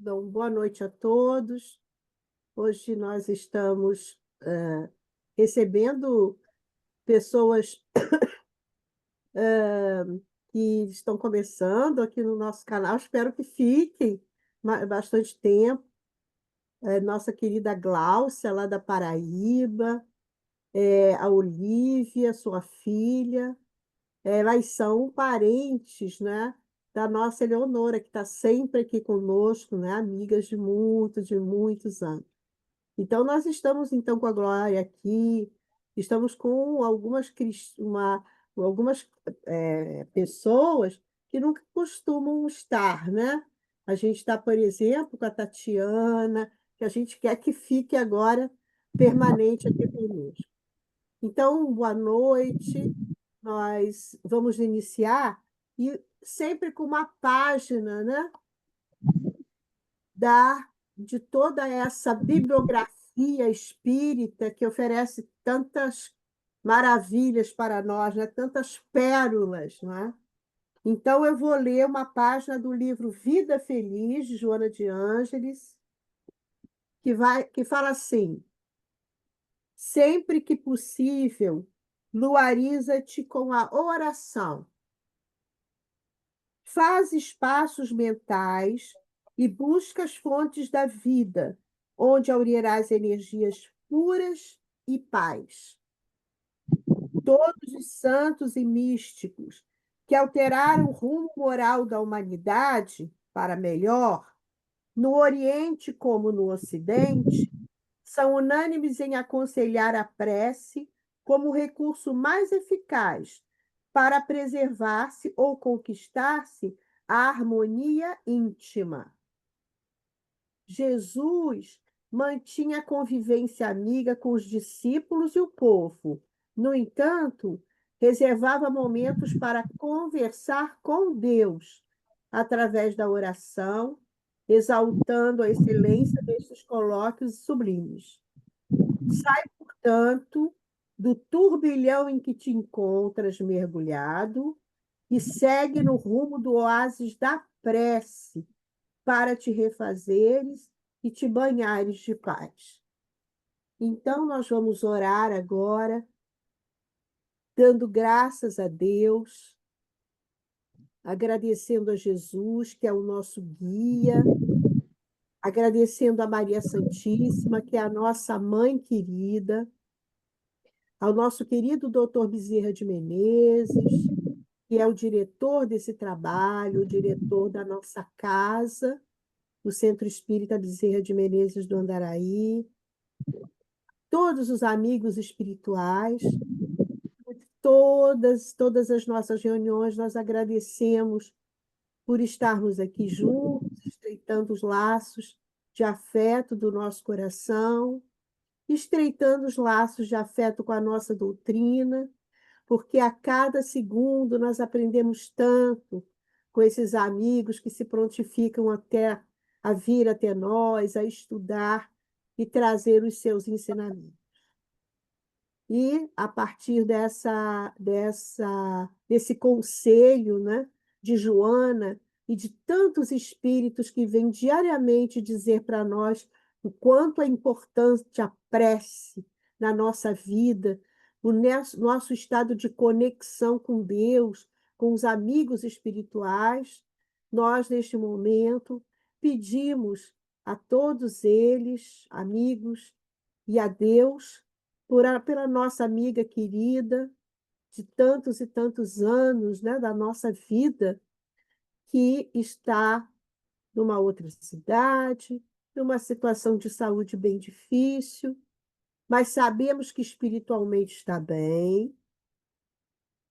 Então, boa noite a todos. Hoje nós estamos recebendo pessoas que estão começando aqui no nosso canal. Espero que fiquem bastante tempo. Nossa querida Gláucia, lá da Paraíba, a Olívia, sua filha. Elas são parentes, né, da nossa Eleonora, que está sempre aqui conosco, né, amigas de muitos anos. Então, nós estamos então com a Glória aqui, estamos com algumas pessoas que nunca costumam estar, né? A gente está, por exemplo, com a Tatiana, que a gente quer que fique agora permanente aqui conosco. Então, boa noite. Nós vamos iniciar e sempre com uma página, né, de toda essa bibliografia espírita que oferece tantas maravilhas para nós, né? Tantas pérolas, né? Então, eu vou ler uma página do livro Vida Feliz, de Joana de Ângeles, que fala assim: sempre que possível, luariza-te com a oração. Faz espaços mentais e busca as fontes da vida, onde aurirás energias puras e paz. Todos os santos e místicos que alteraram o rumo moral da humanidade para melhor, no Oriente como no Ocidente, são unânimes em aconselhar a prece como o recurso mais eficaz para preservar-se ou conquistar-se a harmonia íntima. Jesus mantinha a convivência amiga com os discípulos e o povo. No entanto, reservava momentos para conversar com Deus através da oração, exaltando a excelência destes colóquios sublimes. Sai, portanto, do turbilhão em que te encontras mergulhado e segue no rumo do oásis da prece para te refazeres e te banhares de paz. Então, nós vamos orar agora, dando graças a Deus, agradecendo a Jesus, que é o nosso guia, agradecendo a Maria Santíssima, que é a nossa mãe querida, ao nosso querido doutor Bezerra de Menezes, que é o diretor desse trabalho, o diretor da nossa casa, o Centro Espírita Bezerra de Menezes do Andaraí, todos os amigos espirituais, todas as nossas reuniões, nós agradecemos por estarmos aqui juntos, estreitando os laços de afeto do nosso coração, estreitando os laços de afeto com a nossa doutrina, porque a cada segundo nós aprendemos tanto com esses amigos que se prontificam até a vir até nós, a estudar e trazer os seus ensinamentos. E a partir desse conselho, né, de Joana e de tantos espíritos que vêm diariamente dizer para nós o quanto é importante a prece na nossa vida, o nosso estado de conexão com Deus, com os amigos espirituais, nós, neste momento, pedimos a todos eles, amigos, e a Deus, pela nossa amiga querida, de tantos e tantos anos, né, da nossa vida, que está numa outra cidade, numa situação de saúde bem difícil, mas sabemos que espiritualmente está bem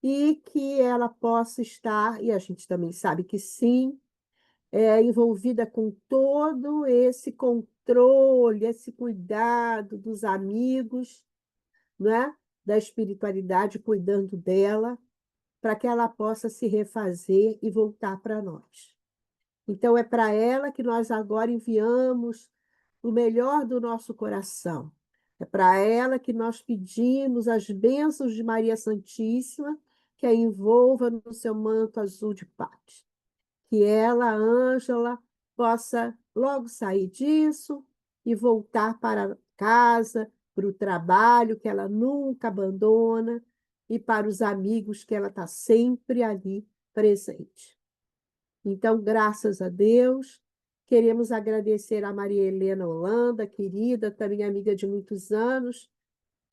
e que ela possa estar, e a gente também sabe que sim, envolvida com todo esse controle, esse cuidado dos amigos, né, da espiritualidade, cuidando dela, para que ela possa se refazer e voltar para nós. Então, é para ela que nós agora enviamos o melhor do nosso coração. É para ela que nós pedimos as bênçãos de Maria Santíssima, que a envolva no seu manto azul de paz. Que ela, Ângela, possa logo sair disso e voltar para casa, para o trabalho que ela nunca abandona e para os amigos que ela está sempre ali presente. Então, graças a Deus, queremos agradecer a Maria Helena Holanda, querida, também amiga de muitos anos,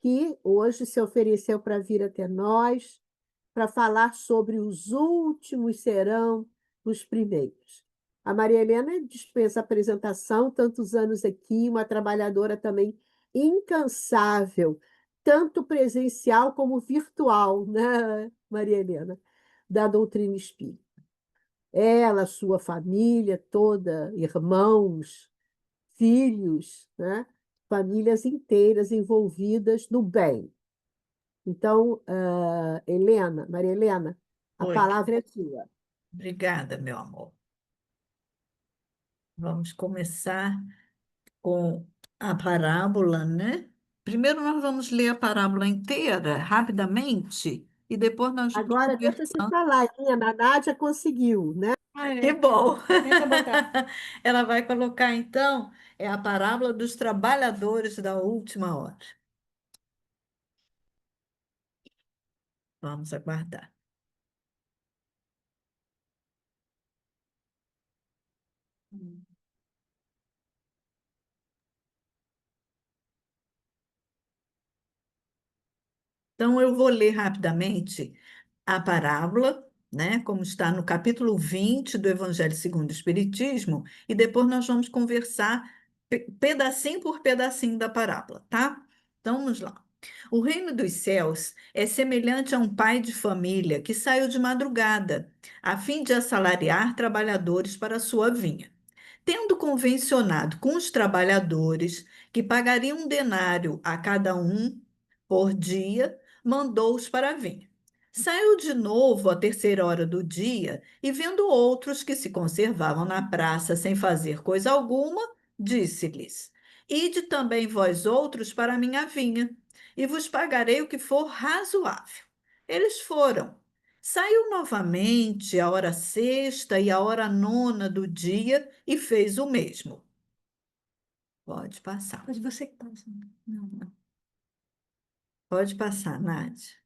que hoje se ofereceu para vir até nós, para falar sobre os últimos serão os primeiros. A Maria Helena dispensa apresentação, tantos anos aqui, uma trabalhadora também incansável, tanto presencial como virtual, né, Maria Helena, da doutrina espírita. Ela, sua família toda, irmãos, filhos, né? Famílias inteiras envolvidas no bem. Então, Helena, Maria Helena, a Oi, palavra é sua. obrigada, meu amor. Vamos começar com a parábola, né? Primeiro nós vamos ler a parábola inteira, rapidamente, e depois nós vamos Agora, deixa eu te conversar. falar, a Nádia conseguiu, né? Que bom! Tenta botar. Ela vai colocar, então, é a parábola dos trabalhadores da última hora. Vamos aguardar. Então, eu vou ler rapidamente a parábola, né, como está no capítulo 20 do Evangelho segundo o Espiritismo, e depois nós vamos conversar pedacinho por pedacinho da parábola, tá? Então, vamos lá. O reino dos céus é semelhante a um pai de família que saiu de madrugada, a fim de assalariar trabalhadores para a sua vinha. Tendo convencionado com os trabalhadores que pagariam um denário a cada um por dia, mandou-os para a vinha. Saiu de novo à terceira hora do dia e, vendo outros que se conservavam na praça sem fazer coisa alguma, disse-lhes: Ide também vós outros para a minha vinha, e vos pagarei o que for razoável. Eles foram. Saiu novamente à hora sexta e à hora nona do dia e fez o mesmo. Pode passar. Pode você que passa. Não, não. Pode passar, Nádia.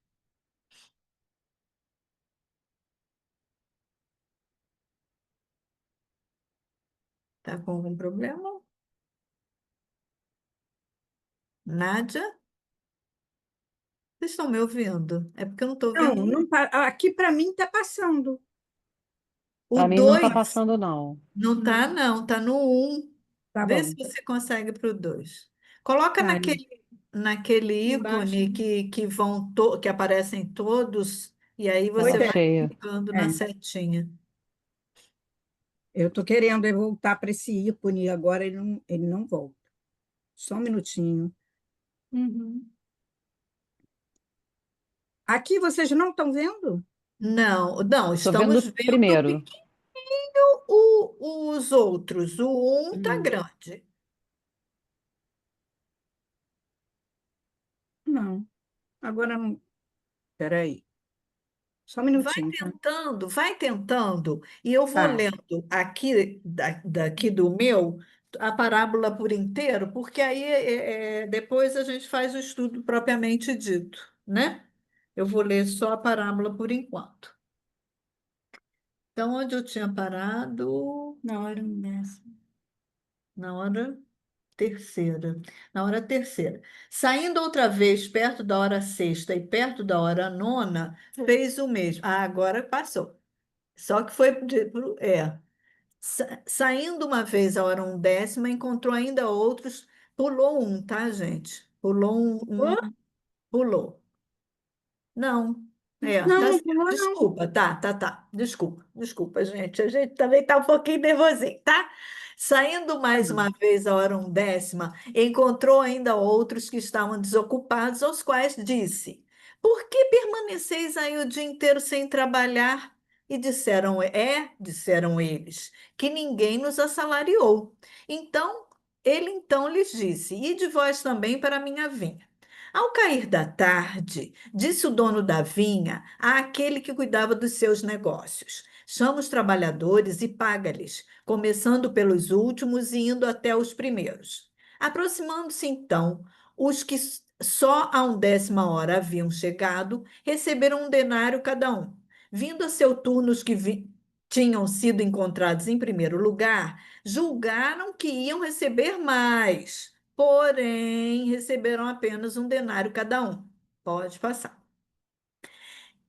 Tá com algum problema? Nádia? Vocês estão me ouvindo? É porque eu não estou Não, vendo. não, aqui para mim está passando. O Para mim não está 2 passando, não. não tá, não. Tá no 1. Tá Vê se bom. você consegue para o 2. Coloca Tá, naquele embaixo. ícone que aparecem todos, e aí Pois você Tela vai é, cheia. clicando na é. setinha. Eu estou querendo voltar para esse ícone agora, ele não volta. Só um minutinho. Uhum. Aqui vocês não estão vendo? Não, não, Estou vendo estamos o vendo primeiro. pequenininho os outros. O um tá Hum, grande. não, agora não. Espera aí. Só um minutinho, tá? Vai tentando, e eu vou Tá. lendo aqui, daqui do meu, a parábola por inteiro, porque aí depois a gente faz o estudo propriamente dito, né? Eu vou ler só a parábola por enquanto. Então, onde eu tinha parado? Na hora dessa. Na hora terceira. Na hora terceira. Saindo outra vez perto da hora sexta e perto da hora nona, fez o mesmo. Ah, agora passou. Só que foi saindo uma vez a hora undécima, encontrou ainda outros, pulou um, tá, gente? Pulou Ô, pulou. Não, não, tá não certo. pulou, não. Desculpa, tá. Desculpa, gente. A gente também tá um pouquinho nervosinho, tá? Saindo Tá mais bom. uma vez a hora undécima, encontrou ainda outros que estavam desocupados, aos quais disse: Por que permaneceis aí o dia inteiro sem trabalhar? E disseram eles, que ninguém nos assalariou. Então lhes disse: Ide vós também para a minha vinha. Ao cair da tarde, disse o dono da vinha àquele que cuidava dos seus negócios: Chama os trabalhadores e paga-lhes, começando pelos últimos e indo até os primeiros. Aproximando-se então, os que só à 10ª hora haviam chegado, receberam 1 denário cada um. Vindo a seu turno os que tinham sido encontrados em primeiro lugar, julgaram que iam receber mais, porém receberam apenas 1 denário cada um. Pode passar.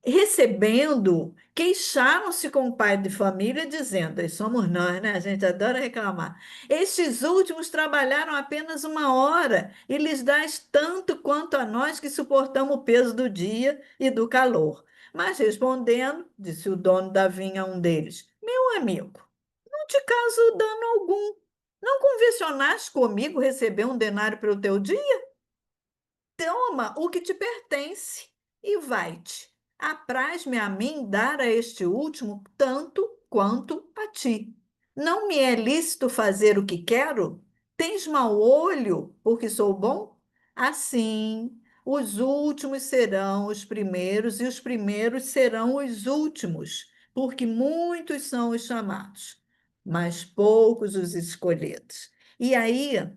Recebendo, queixaram-se com o pai de família, dizendo: "E somos nós, né? A gente adora reclamar. Estes últimos trabalharam apenas 1 hora e lhes dás tanto quanto a nós que suportamos o peso do dia e do calor." Mas respondendo, disse o dono da vinha a um deles: "Meu amigo, não te caso dano algum. Não convencionaste comigo receber 1 denário pelo teu dia? Toma o que te pertence e vai-te. Apraz-me a mim dar a este último tanto quanto a ti. Não me é lícito fazer o que quero? Tens mau olho, porque sou bom? Assim, os últimos serão os primeiros, e os primeiros serão os últimos, porque muitos são os chamados, mas poucos os escolhidos. E aí,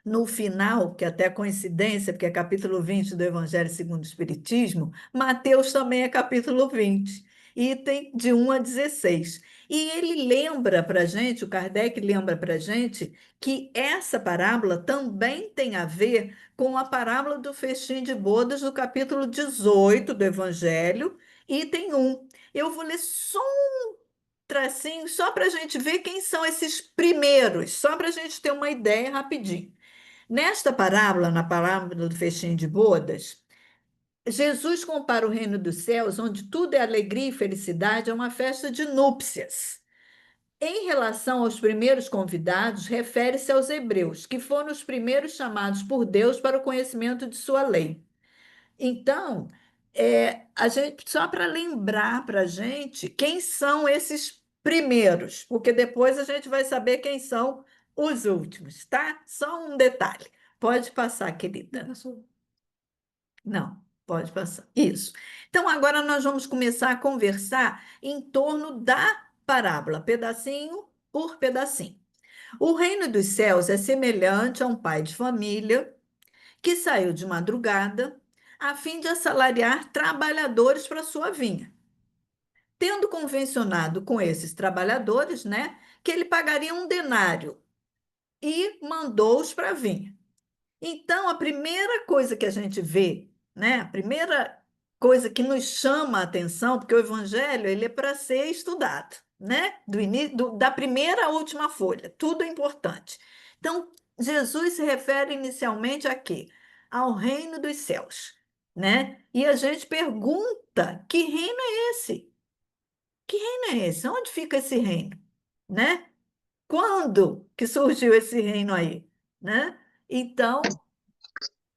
no final, que até é coincidência, porque é capítulo 20 do Evangelho segundo o Espiritismo, Mateus também é capítulo 20, item de 1 a 16. E ele lembra para a gente, o Kardec lembra para a gente, que essa parábola também tem a ver com a parábola do festim de bodas do capítulo 18 do Evangelho, item 1. Eu vou ler só um tracinho, só para a gente ver quem são esses primeiros, só para a gente ter uma ideia rapidinho. Nesta parábola, na parábola do festim de bodas, Jesus compara o reino dos céus, onde tudo é alegria e felicidade, a uma festa de núpcias. Em relação aos primeiros convidados, refere-se aos hebreus, que foram os primeiros chamados por Deus para o conhecimento de sua lei. Então, a gente, só para lembrar para a gente quem são esses primeiros, porque depois a gente vai saber quem são os últimos, tá? Só um detalhe. Pode passar, querida. Não, pode passar. Isso. Então, agora nós vamos começar a conversar em torno da parábola, pedacinho por pedacinho. O reino dos céus é semelhante a um pai de família que saiu de madrugada a fim de assalariar trabalhadores para sua vinha. Tendo convencionado com esses trabalhadores, né, que ele pagaria 1 denário e mandou-os para a vinha. Então, a primeira coisa que a gente vê, né, a primeira coisa que nos chama a atenção, porque o evangelho ele é para ser estudado, né, da primeira à última folha, tudo é importante. Então, Jesus se refere inicialmente a quê? Ao reino dos céus, né? E a gente pergunta, que reino é esse? Que reino é esse? Onde fica esse reino? Né? Quando que surgiu esse reino aí? Né? Então,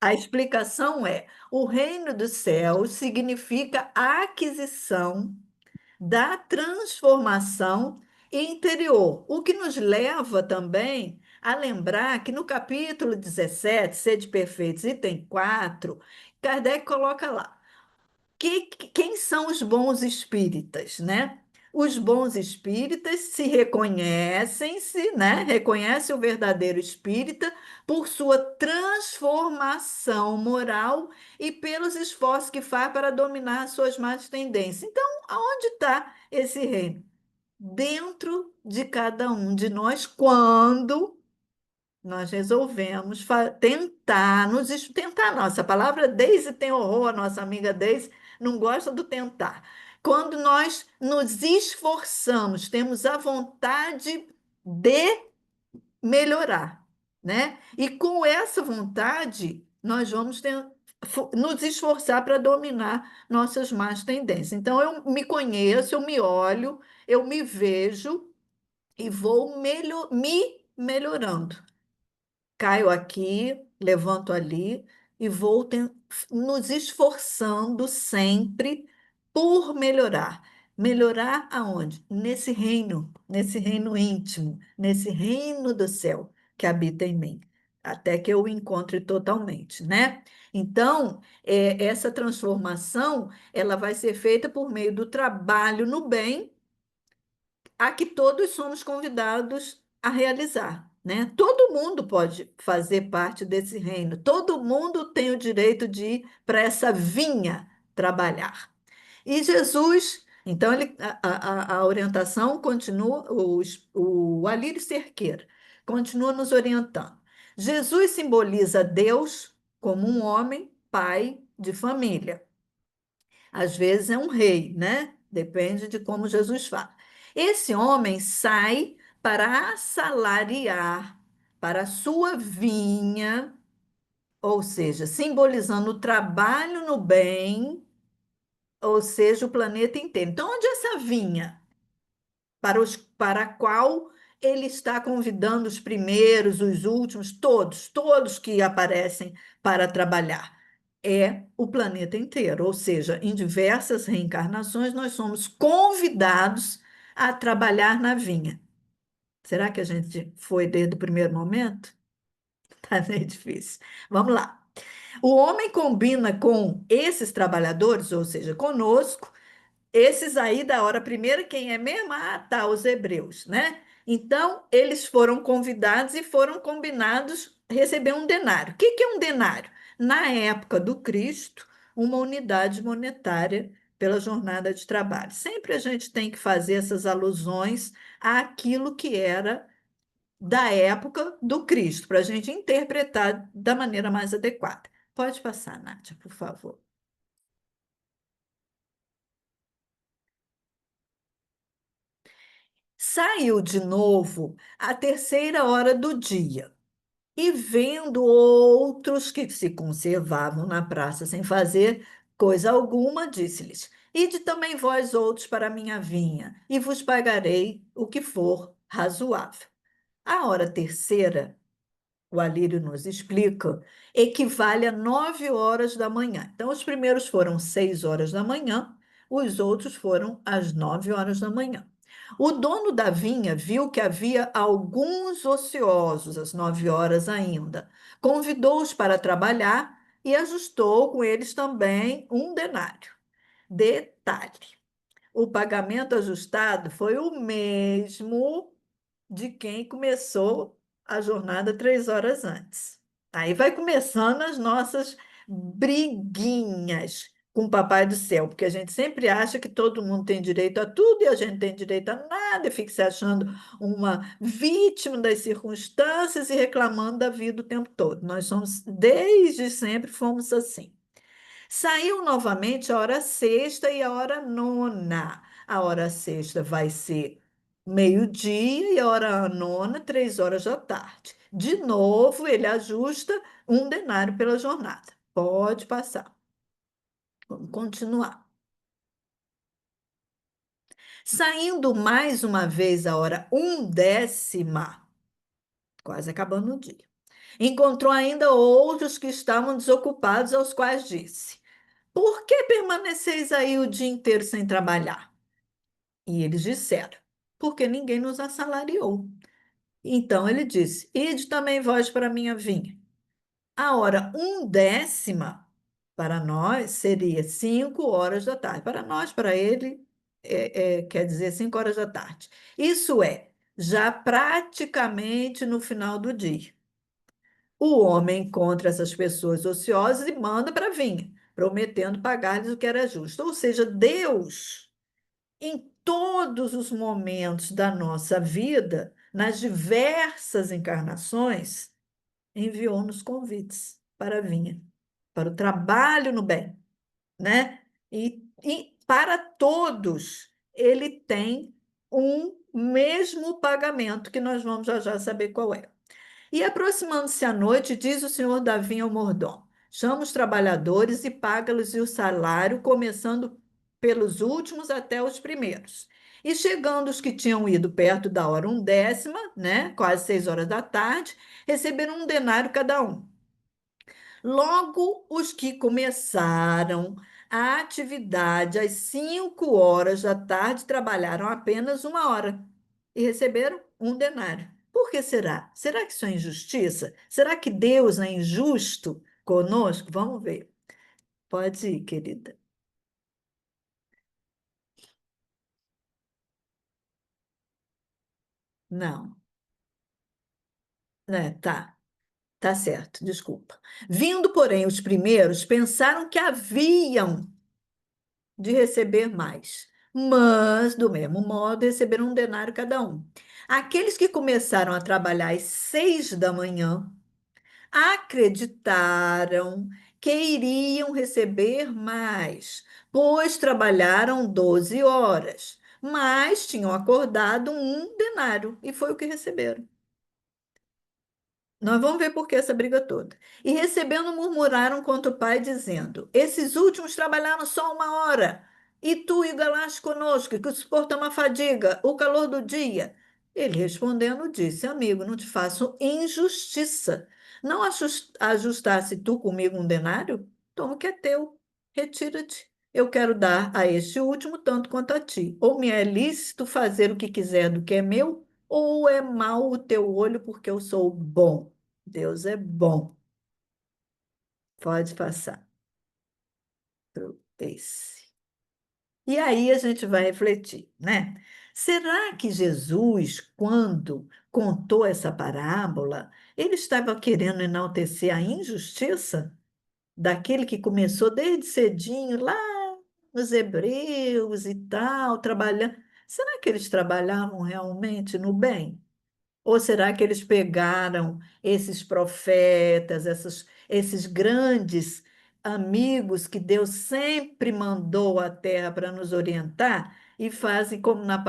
a explicação é: o reino dos céus significa a aquisição da transformação interior, o que nos leva também a lembrar que no capítulo 17, Sede Perfeitos, item 4, Kardec coloca lá quem são os bons espíritas, né? Os bons espíritas se reconhecem-se, né? Reconhecem o verdadeiro espírita por sua transformação moral e pelos esforços que faz para dominar as suas más tendências. Então, aonde está esse reino? Dentro de cada um de nós, quando nós resolvemos tentar, tentar, nossa palavra Deise tem horror, a nossa amiga Deise não gosta do tentar. Quando nós nos esforçamos, temos a vontade de melhorar, né? E com essa vontade, nós vamos nos esforçar para dominar nossas más tendências. Então, eu me conheço, eu me olho, eu me vejo e vou me melhorando. Caio aqui, levanto ali e vou nos esforçando sempre por melhorar. Melhorar aonde? Nesse reino íntimo, nesse reino do céu que habita em mim, até que eu o encontre totalmente, né? Então, essa transformação, ela vai ser feita por meio do trabalho no bem a que todos somos convidados a realizar, né? Todo mundo pode fazer parte desse reino, todo mundo tem o direito de ir para essa vinha trabalhar. E Jesus, então, a orientação continua, o Alírio Cerqueira continua nos orientando. Jesus simboliza Deus como um homem, pai de família. Às vezes é um rei, né? Depende de como Jesus fala. Esse homem sai para assalariar para a sua vinha, ou seja, simbolizando o trabalho no bem, ou seja, o planeta inteiro. Então, onde é essa vinha para a qual ele está convidando os primeiros, os últimos, todos que aparecem para trabalhar? É o planeta inteiro, ou seja, em diversas reencarnações nós somos convidados a trabalhar na vinha. Será que a gente foi desde o primeiro momento? Tá meio difícil. Vamos lá. O homem combina com esses trabalhadores, ou seja, conosco, esses aí da hora primeira, quem é mesmo? Ah, tá, os hebreus, né? Então, eles foram convidados e foram combinados a receber um denário. O que que é um denário? Na época do Cristo, uma unidade monetária pela jornada de trabalho. Sempre a gente tem que fazer essas alusões àquilo que era da época do Cristo, para a gente interpretar da maneira mais adequada. Pode passar, Nádia, por favor. Saiu de novo à terceira hora do dia, e vendo outros que se conservavam na praça sem fazer coisa alguma, disse-lhes: Ide também vós outros para a minha vinha, e vos pagarei o que for razoável. A hora terceira, o Alírio nos explica, equivale a 9 horas da manhã. Então, os primeiros foram 6 horas da manhã, os outros foram às 9 horas da manhã. O dono da vinha viu que havia alguns ociosos às 9 horas ainda. Convidou-os para trabalhar e ajustou com eles também um denário. Detalhe: o pagamento ajustado foi o mesmo de quem começou a jornada 3 horas antes. Aí vai começando as nossas briguinhas com o Papai do Céu, porque a gente sempre acha que todo mundo tem direito a tudo e a gente tem direito a nada, e fica se achando uma vítima das circunstâncias e reclamando da vida o tempo todo. Nós somos, desde sempre, fomos assim. Saiu novamente a hora sexta e a hora nona. A hora sexta vai ser meio-dia e a hora nona, 3 horas da tarde. De novo, ele ajusta um denário pela jornada. Pode passar. Vamos continuar. Saindo mais uma vez a hora 1/10, quase acabando o dia. Encontrou ainda outros que estavam desocupados, aos quais disse: Por que permaneceis aí o dia inteiro sem trabalhar? E eles disseram: Porque ninguém nos assalariou. Então ele disse: Ide também vós para a minha vinha. A hora 1/10 para nós seria 5 horas da tarde. Para nós, para ele, quer dizer 5 horas da tarde. Isso é, já praticamente no final do dia. O homem encontra essas pessoas ociosas e manda para a vinha, prometendo pagar-lhes o que era justo. Ou seja, Deus, em todos os momentos da nossa vida, nas diversas encarnações, enviou-nos convites para a vinha, para o trabalho no bem, né? E para todos, ele tem um mesmo pagamento, que nós vamos já já saber qual é. E aproximando-se a noite, diz o senhor da vinha ao mordomo: Chama os trabalhadores e paga-lhes o salário, começando pelos últimos até os primeiros. E chegando os que tinham ido perto da hora 1/10, né, quase 6 horas da tarde, receberam um denário cada um. Logo, os que começaram a atividade às 5 horas da tarde trabalharam apenas 1 hora e receberam um denário. Por que será? Será que isso é injustiça? Será que Deus é injusto conosco? Vamos ver. Pode ir, querida. Não, né? Tá certo, desculpa. Vindo, porém, os primeiros, pensaram que haviam de receber mais, mas, do mesmo modo, receberam um denário cada um. Aqueles que começaram a trabalhar às 6 da manhã acreditaram que iriam receber mais, pois trabalharam 12 horas, mas tinham acordado um denário, e foi o que receberam. Nós vamos ver por que essa briga toda. E recebendo, murmuraram contra o pai, dizendo: Esses últimos trabalharam só 1 hora, e tu igualaste conosco, que suporta uma fadiga, o calor do dia. Ele respondendo, disse: Amigo, não te faço injustiça. Não ajustasse tu comigo um denário? Toma o que é teu, retira-te. Eu quero dar a este último tanto quanto a ti. Ou me é lícito fazer o que quiser do que é meu, ou é mau o teu olho porque eu sou bom. Deus é bom. Pode passar pro esse. E aí a gente vai refletir, né? Será que Jesus, quando contou essa parábola, ele estava querendo enaltecer a injustiça daquele que começou desde cedinho, lá nos Hebreus e tal, trabalhando? Será que eles trabalhavam realmente no bem? Ou será que eles pegaram esses profetas, esses grandes amigos que Deus sempre mandou à terra para nos orientar e fazem como na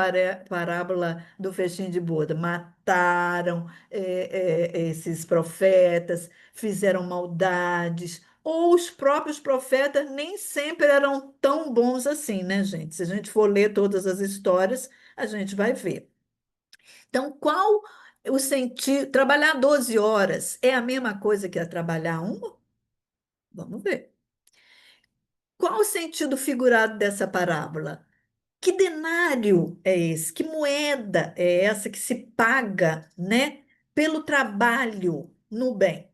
parábola do festim de boda? Mataram esses profetas, fizeram maldades. Ou os próprios profetas nem sempre eram tão bons assim, né, gente? Se a gente for ler todas as histórias, a gente vai ver. Então, qual o sentido? Trabalhar 12 horas é a mesma coisa que trabalhar uma? Vamos ver. Qual o sentido figurado dessa parábola? Que denário é esse? Que moeda é essa que se paga, né, pelo trabalho no bem?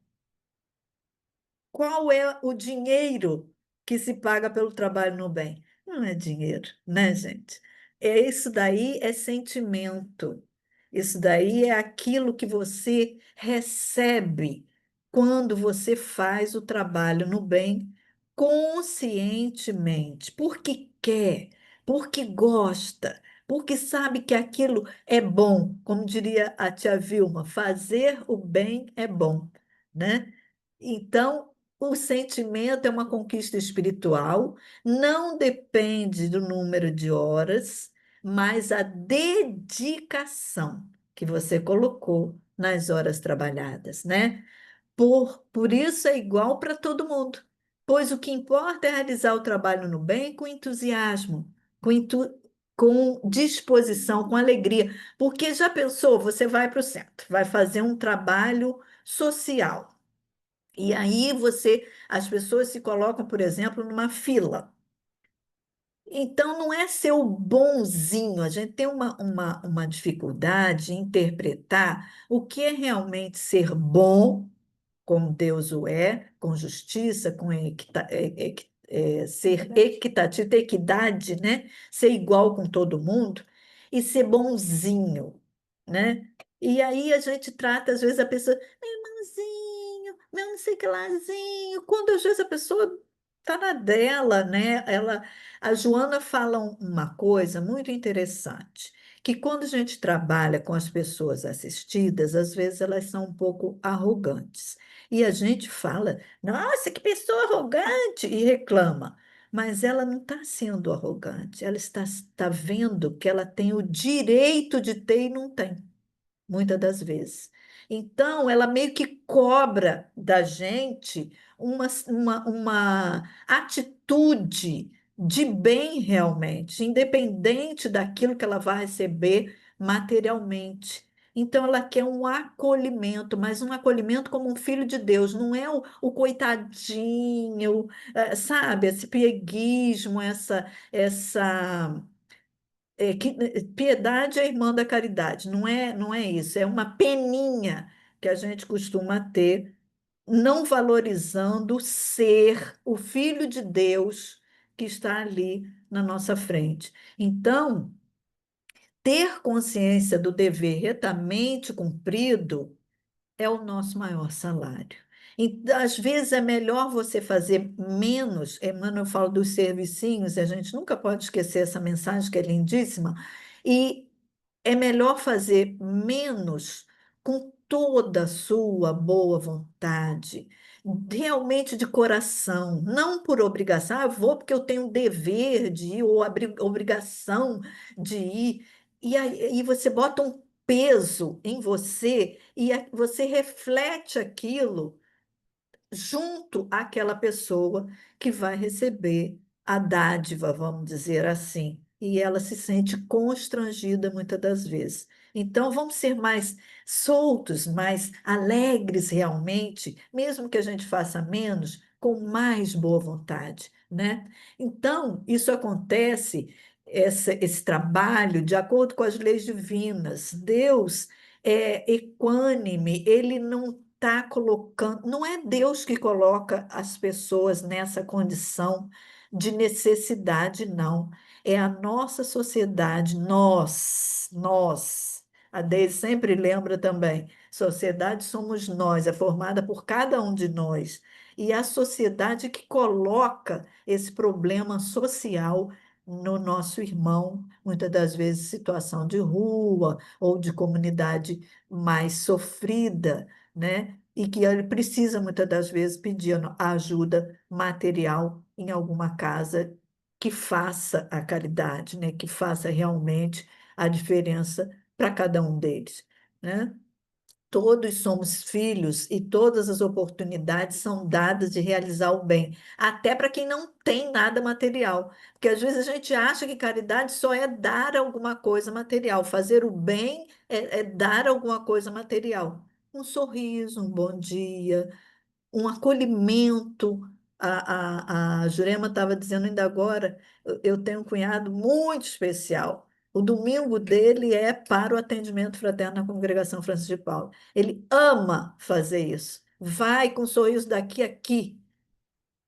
Qual é o dinheiro que se paga pelo trabalho no bem? Não é dinheiro, né, gente? Isso daí é sentimento. Isso daí é aquilo que você recebe quando você faz o trabalho no bem conscientemente, porque quer, porque gosta, porque sabe que aquilo é bom. Como diria a tia Vilma, fazer o bem é bom, né? Então, o sentimento é uma conquista espiritual, não depende do número de horas, mas a dedicação que você colocou nas horas trabalhadas, né? Por isso é igual para todo mundo, pois o que importa é realizar o trabalho no bem com entusiasmo, com disposição, com alegria. Porque já pensou, você vai para o centro, vai fazer um trabalho social. E aí as pessoas se colocam, por exemplo, numa fila. Então, não é ser o bonzinho, a gente tem uma dificuldade em interpretar o que é realmente ser bom, como Deus o é, com justiça, com ser equitativo, ter equidade, né? Ser igual com todo mundo, e ser bonzinho, né? E aí a gente trata, às vezes, a pessoa, meu irmãozinho, meu não sei que lázinho, quando às vezes a pessoa está na dela, né? A Joana fala uma coisa muito interessante, que quando a gente trabalha com as pessoas assistidas, às vezes elas são um pouco arrogantes. E a gente fala, nossa, que pessoa arrogante, e reclama. Mas ela não está sendo arrogante, ela está vendo que ela tem o direito de ter e não tem, muitas das vezes. Então, ela meio que cobra da gente uma atitude de bem realmente, independente daquilo que ela vai receber materialmente. Então, ela quer um acolhimento, mas um acolhimento como um filho de Deus, não é o coitadinho, sabe, esse pieguismo, piedade é irmã da caridade, não é isso, é uma peninha que a gente costuma ter, não valorizando ser o Filho de Deus que está ali na nossa frente. Então, ter consciência do dever retamente cumprido é o nosso maior salário. E, às vezes é melhor você fazer menos. Emmanuel fala dos servicinhos, e a gente nunca pode esquecer essa mensagem que é lindíssima. E é melhor fazer menos com toda a sua boa vontade, realmente de coração, não por obrigação. Ah, eu vou porque eu tenho o dever de ir, ou a obrigação de ir. E aí você bota um peso em você e você reflete aquilo junto àquela pessoa que vai receber a dádiva, vamos dizer assim, e ela se sente constrangida muitas das vezes. Então, vamos ser mais soltos, mais alegres realmente, mesmo que a gente faça menos, com mais boa vontade, né? Então, isso acontece, esse trabalho, de acordo com as leis divinas. Deus é equânime, ele não está colocando, não é Deus que coloca as pessoas nessa condição de necessidade, não. É a nossa sociedade, nós. A Deise sempre lembra também, sociedade somos nós, é formada por cada um de nós. E a sociedade que coloca esse problema social no nosso irmão, muitas das vezes situação de rua ou de comunidade mais sofrida, né? E que ele precisa muitas das vezes pedir ajuda material em alguma casa que faça a caridade, né? Que faça realmente a diferença para cada um deles, né? Todos somos filhos e todas as oportunidades são dadas de realizar o bem, até para quem não tem nada material. Porque às vezes a gente acha que caridade só é dar alguma coisa material, fazer o bem é dar alguma coisa material. Um sorriso, um bom dia, um acolhimento. A Jurema estava dizendo ainda agora, eu tenho um cunhado muito especial. O domingo dele é para o atendimento fraterno na Congregação Francisco de Paula. Ele ama fazer isso. Vai com um sorriso daqui a aqui.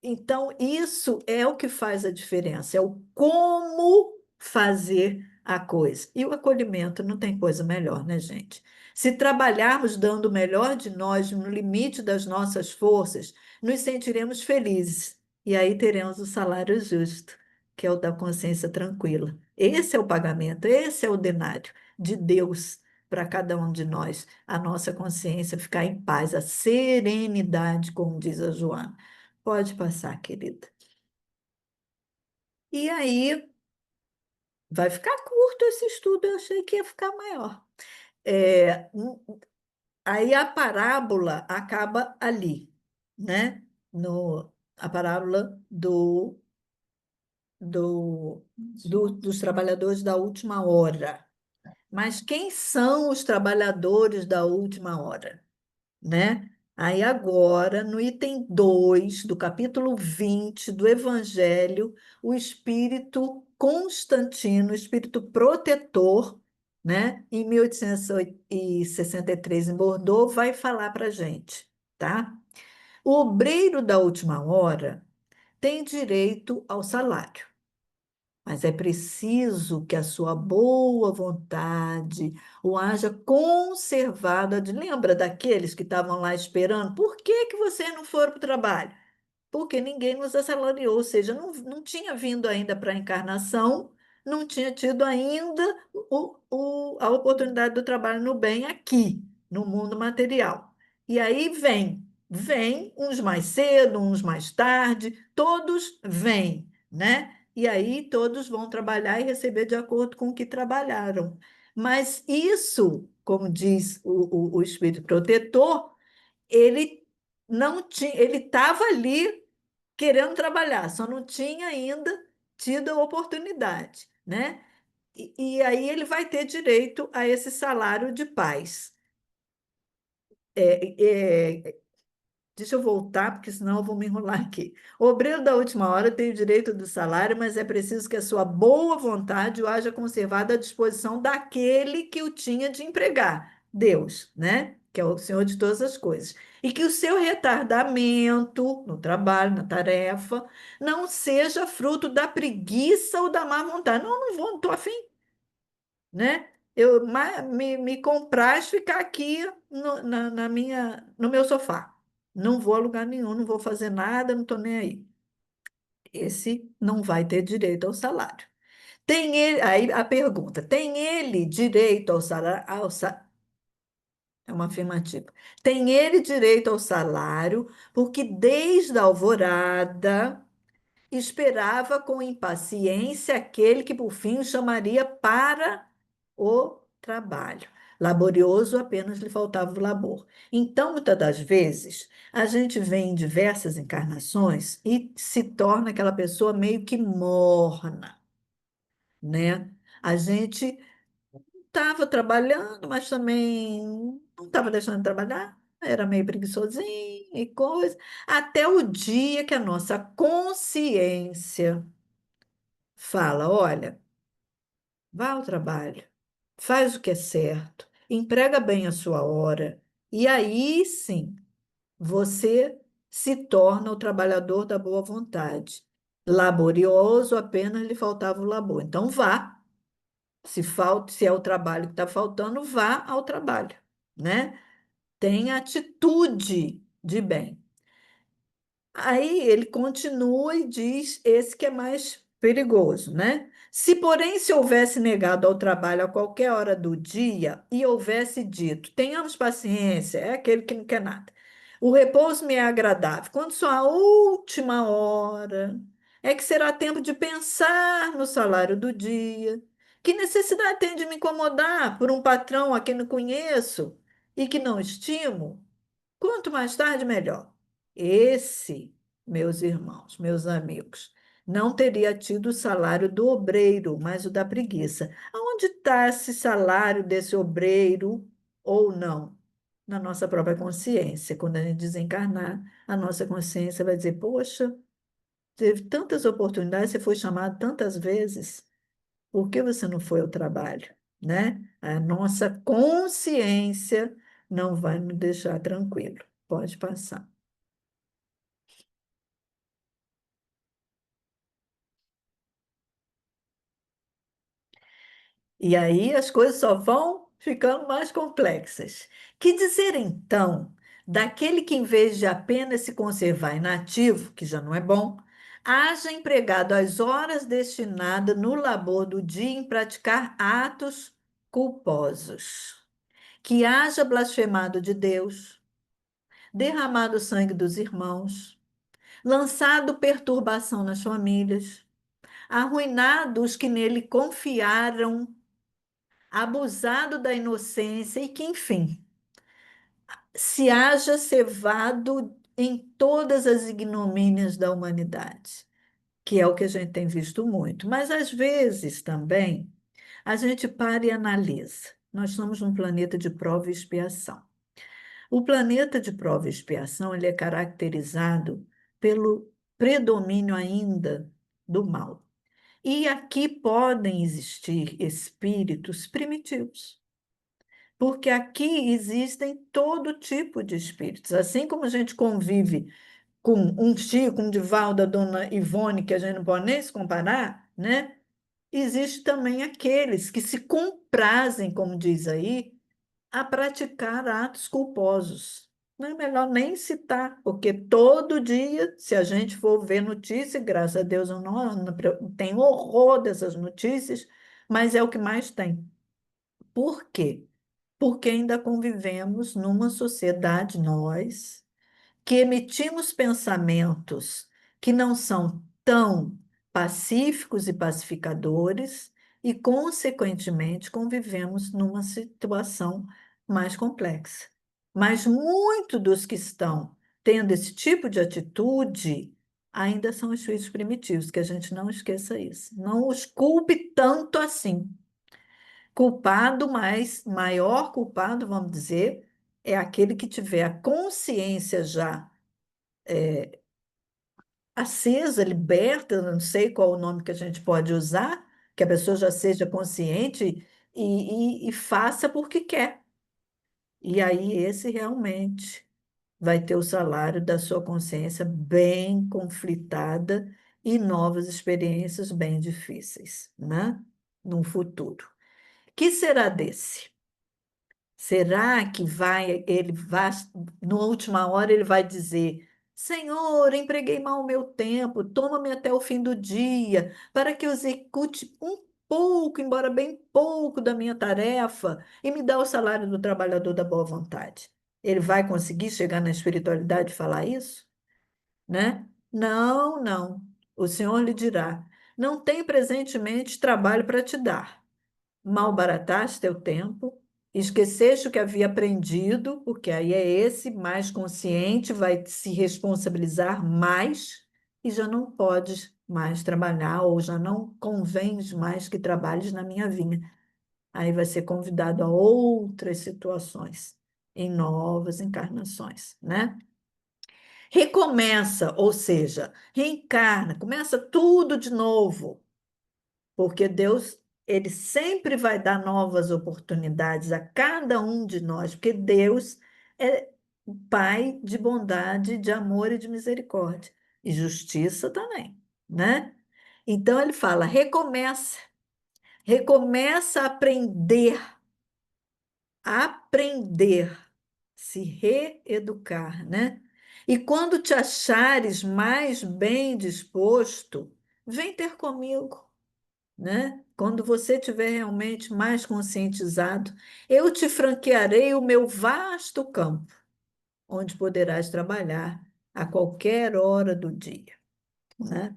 Então, isso é o que faz a diferença, é o como fazer a coisa. E o acolhimento não tem coisa melhor, né, gente? Se trabalharmos dando o melhor de nós no limite das nossas forças, nos sentiremos felizes. E aí teremos o salário justo, que é o da consciência tranquila. Esse é o pagamento, esse é o denário de Deus para cada um de nós. A nossa consciência ficar em paz, a serenidade, como diz a Joana. Pode passar, querida. E aí, vai ficar curto esse estudo, eu achei que ia ficar maior. Aí a parábola acaba ali, né? A parábola dos trabalhadores da última hora. Mas quem são os trabalhadores da última hora? Né? Aí agora, no item 2 do capítulo 20 do Evangelho, o espírito Constantino, o espírito protetor, né, em 1863 em Bordeaux, vai falar para a gente, tá? O obreiro da última hora tem direito ao salário. Mas é preciso que a sua boa vontade o haja conservado. Lembra daqueles que estavam lá esperando? Por que que vocês não foram para o trabalho? Porque ninguém nos assalariou, ou seja, não tinha vindo ainda para a encarnação, não tinha tido ainda a oportunidade do trabalho no bem aqui, no mundo material. E aí vem uns mais cedo, uns mais tarde, todos vêm, né? E aí todos vão trabalhar e receber de acordo com o que trabalharam. Mas isso, como diz o espírito protetor, ele não tinha, ele estava ali querendo trabalhar, só não tinha ainda tido a oportunidade, né? E aí ele vai ter direito a esse salário de paz. Deixa eu voltar, porque senão eu vou me enrolar aqui. O obreiro da última hora tem o direito do salário, mas é preciso que a sua boa vontade o haja conservado à disposição daquele que o tinha de empregar, Deus, né? Que é o Senhor de todas as coisas. E que o seu retardamento no trabalho, na tarefa, não seja fruto da preguiça ou da má vontade. Não, não vou, não estou afim. né? Me compraz ficar aqui no meu sofá. Não vou a lugar nenhum, não vou fazer nada, não estou nem aí. Esse não vai ter direito ao salário. Tem ele, aí a pergunta, tem ele direito ao salário? É uma afirmativa. Tem ele direito ao salário, porque desde a alvorada esperava com impaciência aquele que por fim o chamaria para o trabalho. Laborioso apenas lhe faltava o labor. Então, muitas das vezes, a gente vem em diversas encarnações e se torna aquela pessoa meio que morna, né? A gente estava trabalhando, mas também não estava deixando de trabalhar, era meio preguiçosinho e coisa, até o dia que a nossa consciência fala: olha, vá ao trabalho, faz o que é certo, emprega bem a sua hora, e aí sim você se torna o trabalhador da boa vontade. Laborioso, apenas lhe faltava o labor. Então vá. Se é o trabalho que está faltando, vá ao trabalho, né? Tenha atitude de bem. Aí ele continua e diz esse que é mais perigoso, né? Se, porém, se houvesse negado ao trabalho a qualquer hora do dia e houvesse dito, tenhamos paciência, é aquele que não quer nada. O repouso me é agradável. Quando só a última hora é que será tempo de pensar no salário do dia. Que necessidade tem de me incomodar por um patrão a quem não conheço e que não estimo? Quanto mais tarde, melhor. Esse, meus irmãos, meus amigos, não teria tido o salário do obreiro, mas o da preguiça. Aonde está esse salário desse obreiro ou não? Na nossa própria consciência. Quando a gente desencarnar, a nossa consciência vai dizer: poxa, teve tantas oportunidades, você foi chamado tantas vezes. Por que você não foi ao trabalho, né? A nossa consciência não vai nos deixar tranquilo. Pode passar. E aí as coisas só vão ficando mais complexas. Que dizer então daquele que, em vez de apenas se conservar inativo, que já não é bom, haja empregado as horas destinadas no labor do dia em praticar atos culposos, que haja blasfemado de Deus, derramado o sangue dos irmãos, lançado perturbação nas famílias, arruinado os que nele confiaram, abusado da inocência e que, enfim, se haja cevado em todas as ignomínias da humanidade, que é o que a gente tem visto muito. Mas, às vezes, também, a gente para e analisa. Nós somos um planeta de prova e expiação. O planeta de prova e expiação ele é caracterizado pelo predomínio ainda do mal. E aqui podem existir espíritos primitivos, porque aqui existem todo tipo de espíritos. Assim como a gente convive com um Chico, um Divaldo, a Dona Ivone, que a gente não pode nem se comparar, né? Existe também aqueles que se comprazem, como diz aí, a praticar atos culposos. Não é melhor nem citar, porque todo dia, se a gente for ver notícia, graças a Deus eu não tenho horror dessas notícias, mas é o que mais tem. Por quê? Porque ainda convivemos numa sociedade, nós, que emitimos pensamentos que não são tão pacíficos e pacificadores e, consequentemente, convivemos numa situação mais complexa. Mas muitos dos que estão tendo esse tipo de atitude ainda são espíritos primitivos, que a gente não esqueça isso. Não os culpe tanto assim. Culpado, mas maior culpado, vamos dizer, é aquele que tiver a consciência já acesa, liberta, não sei qual o nome que a gente pode usar, que a pessoa já seja consciente e faça porque quer. E aí esse realmente vai ter o salário da sua consciência bem conflitada e novas experiências bem difíceis, né? No futuro. Que será desse? Será que ele vai, na última hora, ele vai dizer: Senhor, empreguei mal o meu tempo, toma-me até o fim do dia, para que eu execute um pouco, embora bem pouco, da minha tarefa, e me dá o salário do trabalhador da boa vontade? Ele vai conseguir chegar na espiritualidade e falar isso? Né? Não, não. O Senhor lhe dirá: não tem presentemente trabalho para te dar. Malbarataste teu tempo, esqueceste o que havia aprendido, porque aí é esse mais consciente, vai se responsabilizar mais e já não podes mais trabalhar, ou já não convens mais que trabalhes na minha vinha. Aí vai ser convidado a outras situações, em novas encarnações, né? Recomeça, ou seja, reencarna, começa tudo de novo. Porque Deus, ele sempre vai dar novas oportunidades a cada um de nós, porque Deus é Pai de bondade, de amor e de misericórdia, e justiça também, né? Então ele fala: recomeça, recomeça a aprender, se reeducar, né? E quando te achares mais bem disposto, vem ter comigo, né? Quando você estiver realmente mais conscientizado, eu te franquearei o meu vasto campo, onde poderás trabalhar a qualquer hora do dia, né?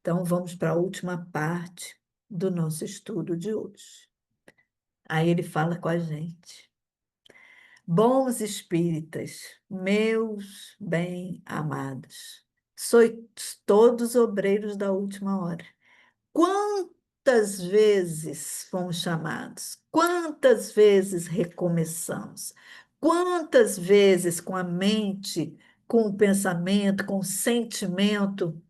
Então, vamos para a última parte do nosso estudo de hoje. Aí ele fala com a gente. Bons espíritas, meus bem-amados, sois todos obreiros da última hora. Quantas vezes fomos chamados? Quantas vezes recomeçamos? Quantas vezes com a mente, com o pensamento, com o sentimento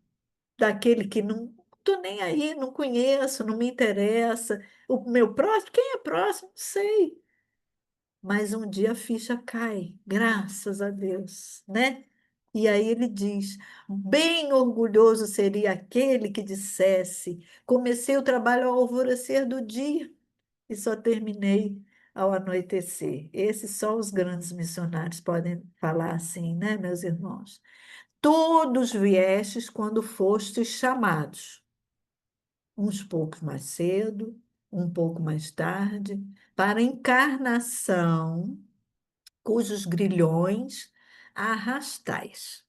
daquele que não estou nem aí, não conheço, não me interessa. O meu próximo, quem é próximo? Não sei. Mas um dia a ficha cai, graças a Deus, né? E aí ele diz: bem orgulhoso seria aquele que dissesse: comecei o trabalho ao alvorecer do dia e só terminei ao anoitecer. Esses só os grandes missionários podem falar assim, né, meus irmãos? Todos viestes quando fostes chamados, uns poucos mais cedo, um pouco mais tarde, para a encarnação cujos grilhões arrastais.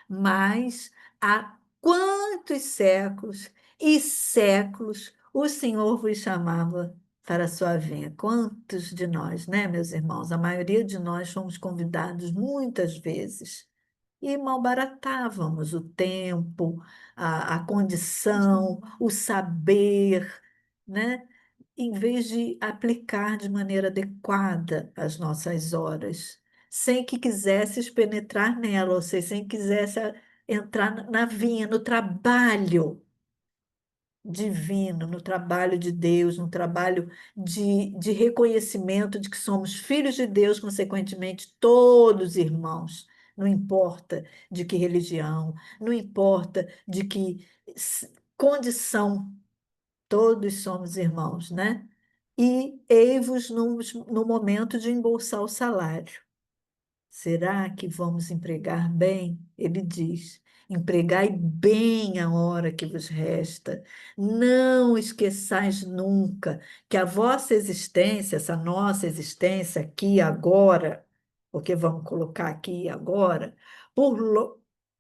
Mas há quantos séculos e séculos o Senhor vos chamava para a sua vinha? Quantos de nós, né, meus irmãos? A maioria de nós fomos convidados muitas vezes e malbaratávamos o tempo, a condição, o saber, né? Em vez de aplicar de maneira adequada as nossas horas, sem que quisesses penetrar nela, ou seja, sem que quisesse entrar na vinha, no trabalho divino, no trabalho de Deus, no trabalho de reconhecimento de que somos filhos de Deus, consequentemente, todos irmãos. Não importa de que religião, não importa de que condição, todos somos irmãos, né? E ei-vos no momento de embolsar o salário. Será que vamos empregar bem? Ele diz: empregai bem a hora que vos resta. Não esqueçais nunca que a vossa existência, essa nossa existência aqui agora, porque vamos colocar aqui e agora,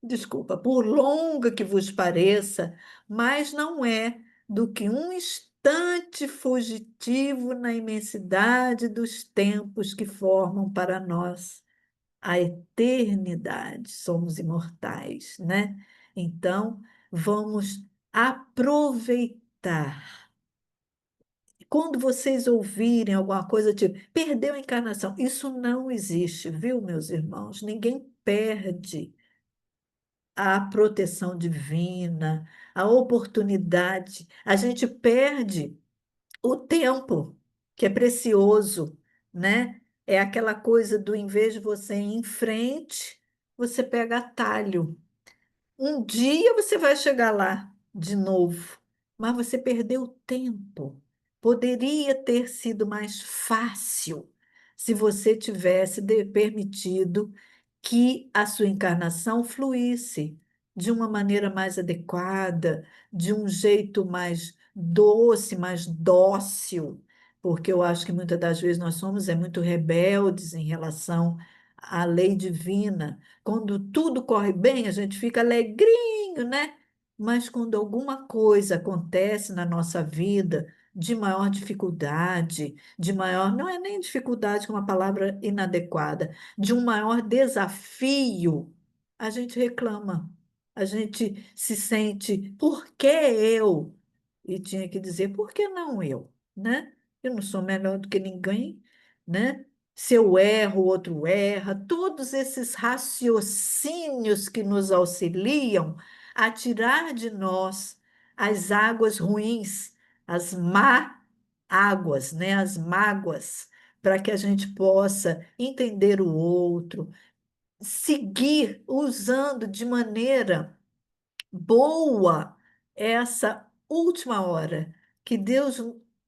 desculpa, por longa que vos pareça, mas não é do que um instante fugitivo na imensidade dos tempos que formam para nós a eternidade, somos imortais, né? Então, vamos aproveitar. Quando vocês ouvirem alguma coisa tipo, perdeu a encarnação, isso não existe, viu, meus irmãos? Ninguém perde a proteção divina, a oportunidade. A gente perde o tempo, que é precioso, né? É aquela coisa do, em vez de você ir em frente, você pega atalho. Um dia você vai chegar lá de novo, mas você perdeu tempo, poderia ter sido mais fácil se você tivesse permitido que a sua encarnação fluísse de uma maneira mais adequada, de um jeito mais doce, mais dócil, porque eu acho que muitas das vezes nós somos muito rebeldes em relação à lei divina. Quando tudo corre bem, a gente fica alegrinho, né? Mas quando alguma coisa acontece na nossa vida de maior dificuldade, de maior, não é nem dificuldade, que é uma palavra inadequada, de um maior desafio, a gente reclama, a gente se sente, por que eu? E tinha que dizer, por que não eu? Né? Eu não sou melhor do que ninguém, né? Se eu erro, o outro erra. Todos esses raciocínios que nos auxiliam a tirar de nós as águas ruins, as má águas, né? As mágoas, para que a gente possa entender o outro, seguir usando de maneira boa essa última hora. Que Deus,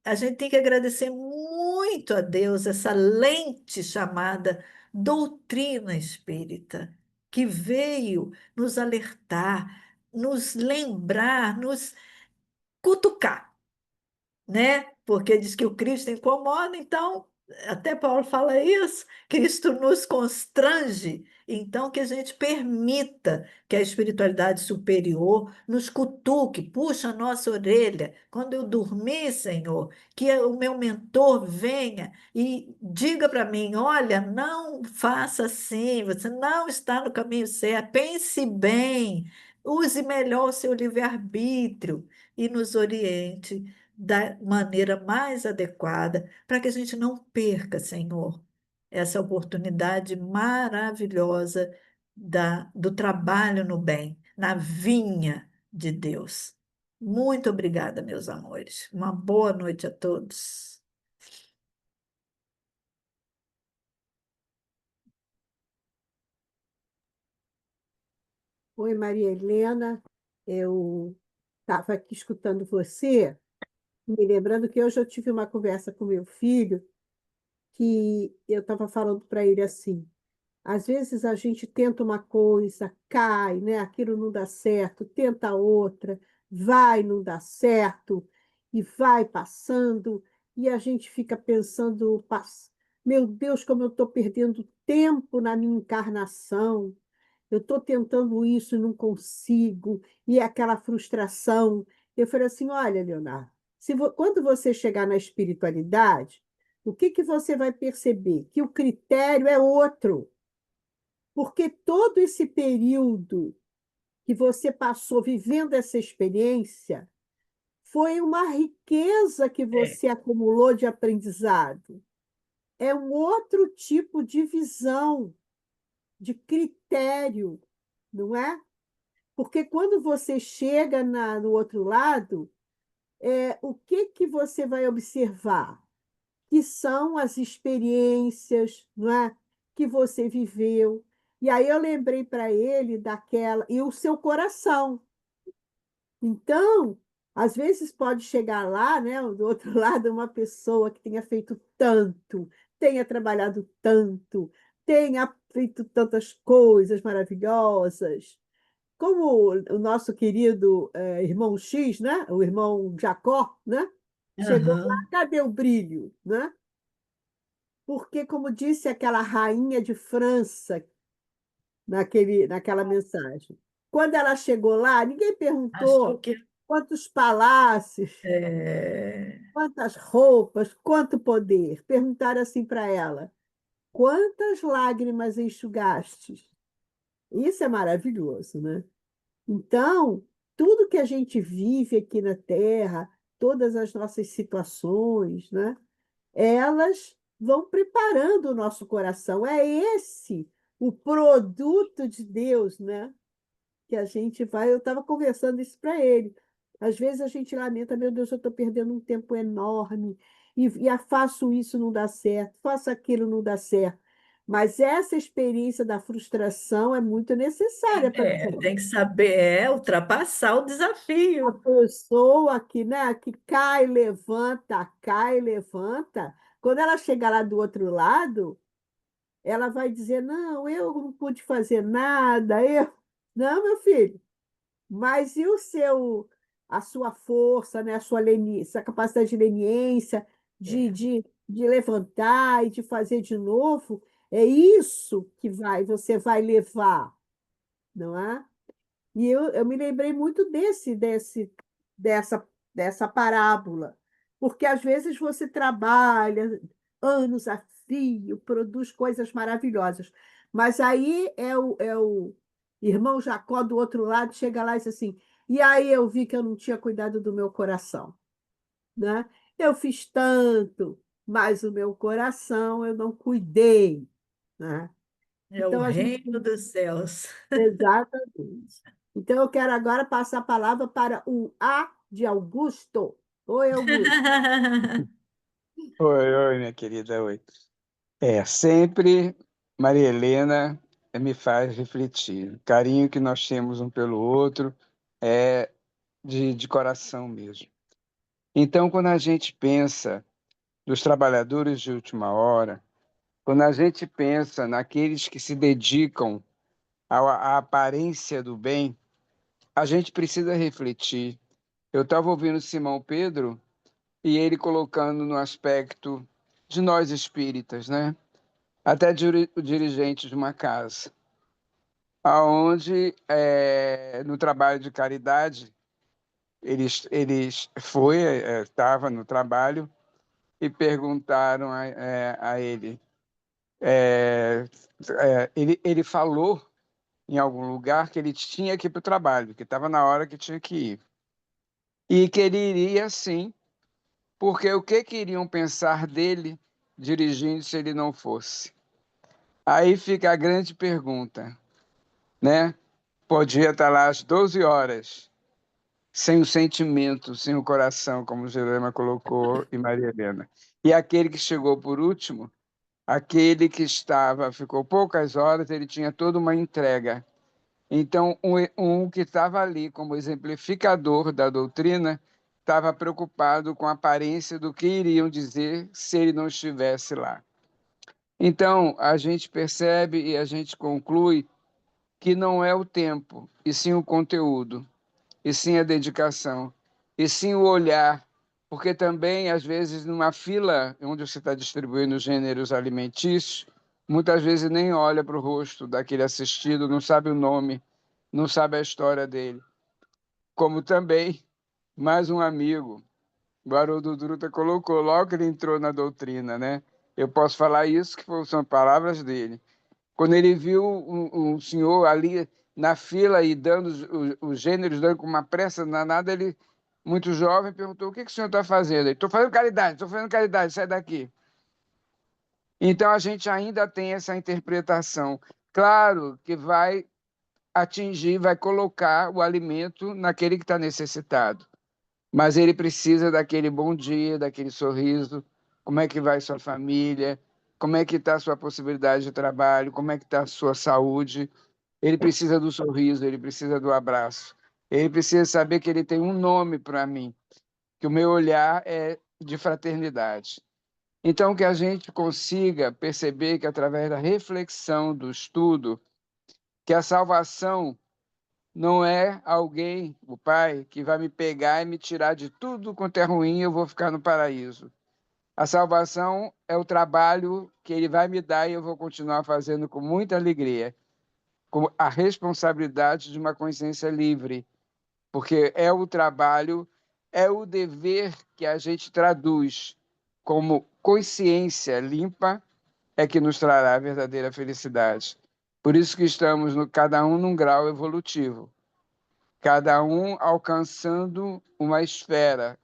a gente tem que agradecer muito a Deus, essa lente chamada doutrina espírita, que veio nos alertar, nos lembrar, nos cutucar, né? Porque diz que o Cristo incomoda, então, até Paulo fala isso, Cristo nos constrange, então que a gente permita que a espiritualidade superior nos cutuque, puxa a nossa orelha. Quando eu dormir, Senhor, que o meu mentor venha e diga para mim, olha, não faça assim, você não está no caminho certo, pense bem, use melhor o seu livre-arbítrio e nos oriente da maneira mais adequada, para que a gente não perca, Senhor, essa oportunidade maravilhosa do trabalho no bem, na vinha de Deus. Muito obrigada, meus amores. Uma boa noite a todos. Oi, Maria Helena. Eu estava aqui escutando você, me lembrando que hoje eu tive uma conversa com meu filho, que eu estava falando para ele assim: às vezes a gente tenta uma coisa, cai, né? Aquilo não dá certo, tenta outra, vai, não dá certo, e vai passando, e a gente fica pensando, meu Deus, como eu estou perdendo tempo na minha encarnação, eu estou tentando isso e não consigo, e é aquela frustração. Eu falei assim: olha, Leonardo, quando você chegar na espiritualidade, o que que você vai perceber? Que o critério é outro. Porque todo esse período que você passou vivendo essa experiência foi uma riqueza que É. você acumulou de aprendizado. É um outro tipo de visão, de critério, não é? Porque quando você chega no outro lado, o que que você vai observar? Que são as experiências, não é? Que você viveu. E aí eu lembrei para ele daquela, e o seu coração. Então, às vezes pode chegar lá, né, do outro lado, uma pessoa que tenha feito tanto, tenha trabalhado tanto, tenha feito tantas coisas maravilhosas, como o nosso querido irmão X, né, o irmão Jacó, né, chegou lá, Aham. cadê o brilho, né? Porque, como disse aquela rainha de França naquela mensagem, quando ela chegou lá, ninguém Achou perguntou que quantos palácios, é, quantas roupas, quanto poder. Perguntaram assim para ela: quantas lágrimas enxugastes? Isso é maravilhoso, né? Então, tudo que a gente vive aqui na Terra, todas as nossas situações, né? Elas vão preparando o nosso coração. É esse o produto de Deus, né? Que a gente vai. Eu estava conversando isso para ele. Às vezes a gente lamenta, meu Deus, eu estou perdendo um tempo enorme, faço isso, não dá certo, faço aquilo, não dá certo. Mas essa experiência da frustração é muito necessária para Tem que saber ultrapassar o a desafio. pessoa que, né, que cai, levanta. Quando ela chegar lá do outro lado, ela vai dizer: Não, eu não pude fazer nada. Eu... Não, meu filho, mas e a sua força, né, a sua leniência, a capacidade de leniência, É, de levantar e de fazer de novo? É isso que você vai levar, não é? E eu me lembrei muito dessa, dessa parábola, porque às vezes você trabalha anos a fio, produz coisas maravilhosas, mas aí é o irmão Jacó do outro lado, chega lá e diz assim, e aí eu vi que eu não tinha cuidado do meu coração, né? Eu fiz tanto, mas o meu coração eu não cuidei, né? é o Então a gente reino dos céus. exatamente. Então, eu quero agora passar a palavra para o A de Augusto. Oi, Augusto. Oi, oi, minha querida, oi. Sempre Maria Helena me faz refletir. O carinho que nós temos um pelo outro é de coração mesmo. Então, quando a gente pensa nos trabalhadores de última hora, quando a gente pensa naqueles que se dedicam à aparência do bem, a gente precisa refletir. Eu estava ouvindo Simão Pedro e ele colocando no aspecto de nós espíritas, né? Até o dirigente de uma casa, aonde no trabalho de caridade eles estava no trabalho e perguntaram a ele, é, ele falou em algum lugar que ele tinha que ir para o trabalho, que estava na hora que tinha que ir e que ele iria sim, porque o que iriam pensar dele dirigindo se ele não fosse? Aí fica a grande pergunta, né? Podia estar lá às 12 horas, sem o sentimento, sem o coração, como Jerema colocou e Maria Helena. E aquele que chegou por último, aquele que ficou poucas horas, ele tinha toda uma entrega. Então, um que estava ali como exemplificador da doutrina, estava preocupado com a aparência do que iriam dizer se ele não estivesse lá. Então, a gente percebe e a gente conclui que não é o tempo, e sim o conteúdo, e sim a dedicação, e sim o olhar, porque também, às vezes, numa fila onde você está distribuindo gêneros alimentícios, muitas vezes nem olha para o rosto daquele assistido, não sabe o nome, não sabe a história dele. Como também, mais um amigo, o Haroldo Druta colocou, logo que ele entrou na doutrina, né? Eu posso falar isso, que são palavras dele. Quando ele viu um senhor ali na fila e dando os gêneros, dando com uma pressa danada, ele, muito jovem, perguntou: O que o senhor está fazendo? Estou fazendo caridade, sai daqui. Então a gente ainda tem essa interpretação. Claro que vai atingir, vai colocar o alimento naquele que está necessitado, mas ele precisa daquele bom dia, daquele sorriso. Como é que vai sua família? Como é que está a sua possibilidade de trabalho? Como é que está a sua saúde? Ele precisa do sorriso, ele precisa do abraço. Ele precisa saber que ele tem um nome para mim, que o meu olhar é de fraternidade. Então, que a gente consiga perceber que, através da reflexão, do estudo, que a salvação não é alguém, o Pai, que vai me pegar e me tirar de tudo quanto é ruim e eu vou ficar no paraíso. A salvação é o trabalho que Ele vai me dar e eu vou continuar fazendo com muita alegria, com a responsabilidade de uma consciência livre, porque é o trabalho, é o dever que a gente traduz como consciência limpa, é que nos trará a verdadeira felicidade. Por isso que estamos cada um num grau evolutivo, cada um alcançando uma esfera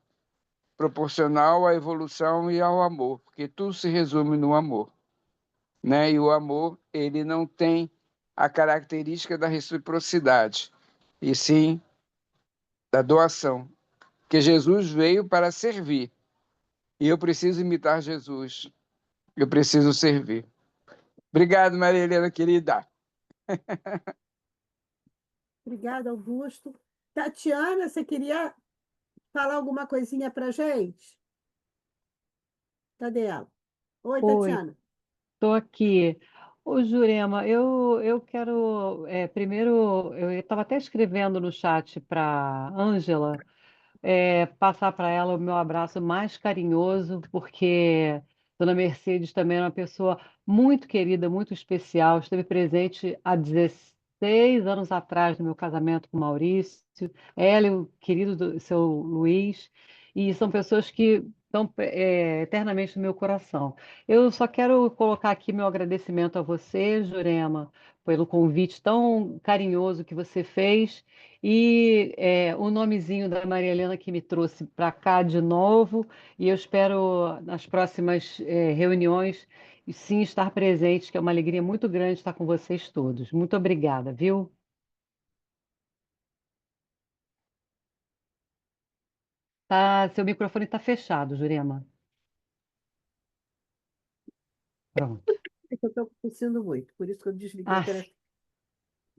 proporcional à evolução e ao amor, porque tudo se resume no amor, né? E o amor, ele não tem a característica da reciprocidade, e sim da doação, que Jesus veio para servir, e eu preciso imitar Jesus, eu preciso servir. Obrigado, Maria Helena, querida. Obrigada, Augusto. Tatiana, você queria falar alguma coisinha para gente? Cadê ela? Oi, Oi, Tatiana. estou aqui. Ô, Jurema, eu quero. Primeiro, eu estava até escrevendo no chat para Ângela, passar para ela o meu abraço mais carinhoso, porque Dona Mercedes também é uma pessoa muito querida, muito especial. Esteve presente há 16 anos atrás no meu casamento com o Maurício, ela e o querido seu Luiz, e são pessoas que estão eternamente no meu coração. Eu só quero colocar aqui meu agradecimento a você, Jurema, pelo convite tão carinhoso que você fez. E o nomezinho da Maria Helena que me trouxe para cá de novo, e eu espero nas próximas reuniões sim estar presente, que é uma alegria muito grande estar com vocês todos. Muito obrigada, viu? Tá, seu microfone está fechado, Jurema. Pronto. É que eu estou tossindo muito, por isso que eu desliguei o Ah, sim. telefone.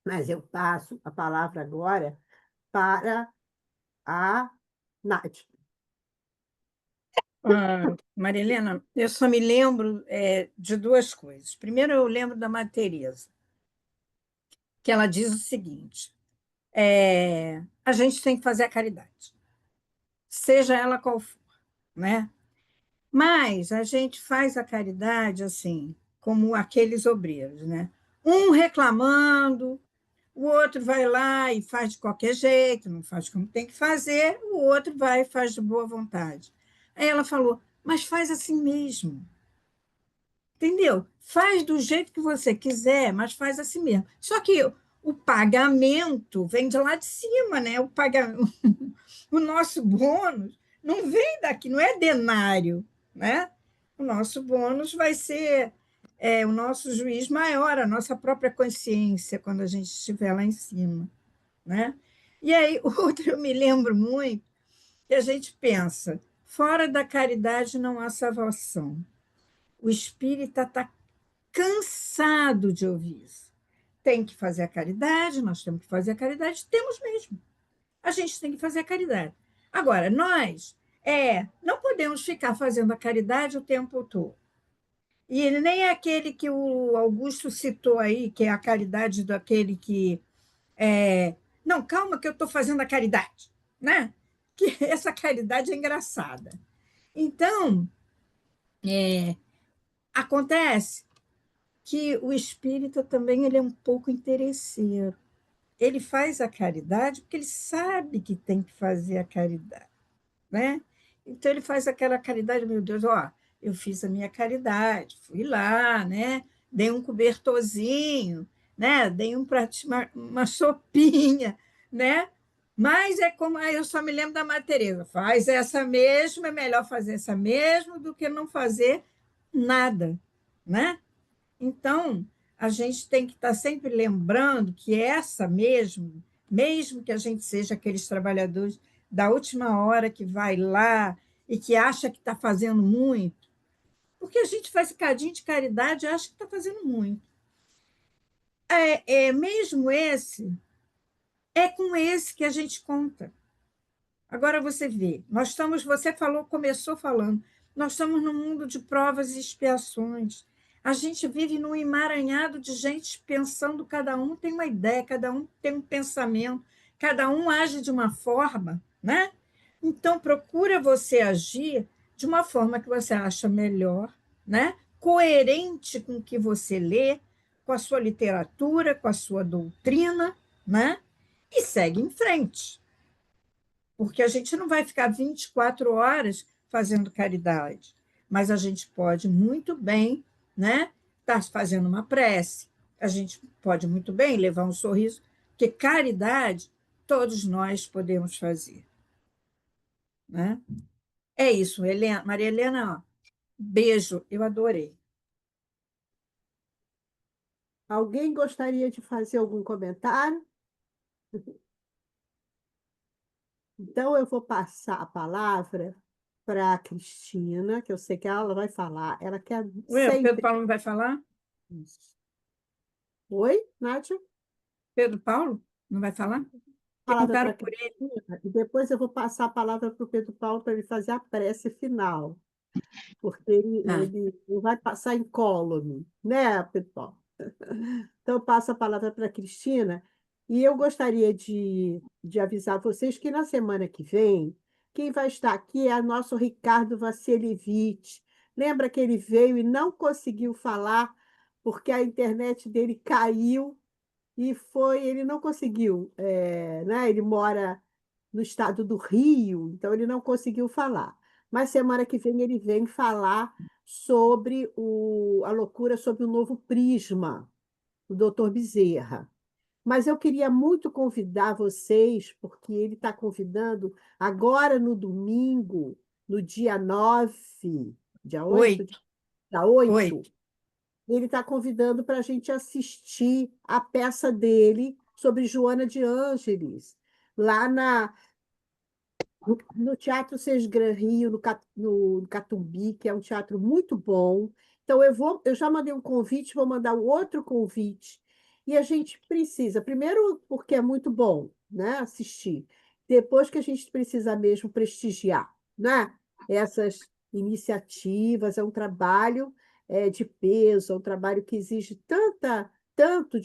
Mas eu passo a palavra agora para a Nath. Maria Helena, eu só me lembro de duas coisas. Primeiro, eu lembro da Madre Teresa, que ela diz o seguinte: a gente tem que fazer a caridade, seja ela qual for, né? Mas a gente faz a caridade assim, como aqueles obreiros, né? Um reclamando, o outro vai lá e faz de qualquer jeito, não faz como tem que fazer, o outro vai e faz de boa vontade. Aí ela falou, mas faz assim mesmo. Entendeu? Faz do jeito que você quiser, mas faz assim mesmo. Só que o pagamento vem de lá de cima, né? O nosso bônus não vem daqui, não é denário, né? O nosso bônus vai ser o nosso juiz maior, a nossa própria consciência, quando a gente estiver lá em cima, né? E aí, outro eu me lembro muito, que a gente pensa, fora da caridade não há salvação. O espírita está cansado de ouvir isso. Tem que fazer a caridade, nós temos que fazer a caridade, temos mesmo. A gente tem que fazer a caridade. Agora, nós não podemos ficar fazendo a caridade o tempo todo. E ele nem é aquele que o Augusto citou aí, que é a caridade daquele que não, calma que eu estou fazendo a caridade, né? Que essa caridade é engraçada. Então, acontece que o espírita também ele é um pouco interesseiro. Ele faz a caridade porque ele sabe que tem que fazer a caridade, né? Então ele faz aquela caridade, meu Deus, ó, eu fiz a minha caridade, fui lá, né? Dei um cobertorzinho, né? Dei um pratinho, uma sopinha, né? Mas é como aí eu só me lembro da Madre Teresa, faz essa mesma, é melhor fazer essa mesma do que não fazer nada, né? Então, a gente tem que estar sempre lembrando que essa mesmo que a gente seja aqueles trabalhadores da última hora que vai lá e que acha que está fazendo muito, porque a gente faz cadinho de caridade e acha que está fazendo muito. Mesmo esse, é com esse que a gente conta. Agora você vê, você falou, começou falando, nós estamos num mundo de provas e expiações. A gente vive num emaranhado de gente pensando, cada um tem uma ideia, cada um tem um pensamento, cada um age de uma forma, né? Então procura você agir de uma forma que você acha melhor, né? Coerente com o que você lê, com a sua literatura, com a sua doutrina, né? E segue em frente, porque a gente não vai ficar 24 horas fazendo caridade, mas a gente pode muito bem, né, estar fazendo uma prece, a gente pode muito bem levar um sorriso, porque caridade todos nós podemos fazer, né? É isso, Helena, Maria Helena, ó, beijo, eu adorei. Alguém gostaria de fazer algum comentário? Então, eu vou passar a palavra para a Cristina, que eu sei que ela vai falar. Ela quer Ué, o Pedro sempre. Paulo não vai falar? Isso. Oi, Nádia? Pedro Paulo, não vai falar? Palavra para Perguntaram a por ele. Cristina, e depois eu vou passar a palavra para o Pedro Paulo para ele fazer a prece final, porque Ah, ele vai passar incólume, né, Pedro Paulo? Então, eu passo a palavra para a Cristina, e eu gostaria de avisar vocês que na semana que vem, quem vai estar aqui é o nosso Ricardo Vassilievich. Lembra que ele veio e não conseguiu falar porque a internet dele caiu e ele não conseguiu, né? Ele mora no estado do Rio, então ele não conseguiu falar. Mas semana que vem ele vem falar sobre a loucura sobre o novo prisma, o doutor Bezerra. Mas eu queria muito convidar vocês, porque ele está convidando agora no domingo, no dia 9, dia 8, 8, dia 8, 8. ele está convidando para a gente assistir a peça dele sobre Joana de Ângeles, lá no Teatro Sesgran Rio, no Catumbi, que é um teatro muito bom. Então, eu já mandei um convite, vou mandar um outro convite. E a gente precisa, primeiro, porque é muito bom, né, assistir. Depois que a gente precisa mesmo prestigiar, né, essas iniciativas. É um trabalho de peso, é um trabalho que exige tanto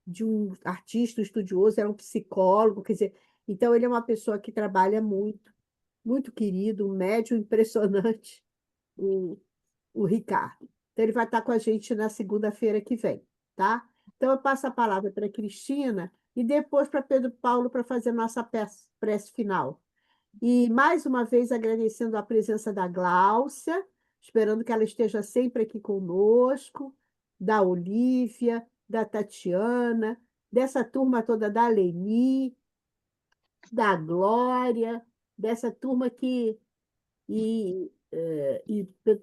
de um artista, um estudioso, é um psicólogo, quer dizer, então, ele é uma pessoa que trabalha muito, muito querido, um médium impressionante, o, o Ricardo. Então, ele vai estar com a gente na segunda-feira que vem, tá? Então, eu passo a palavra para a Cristina e depois para Pedro Paulo para fazer nossa prece final. E, mais uma vez, agradecendo a presença da Gláucia, esperando que ela esteja sempre aqui conosco, da Olívia, da Tatiana, dessa turma toda da Leni, da Glória, dessa turma que.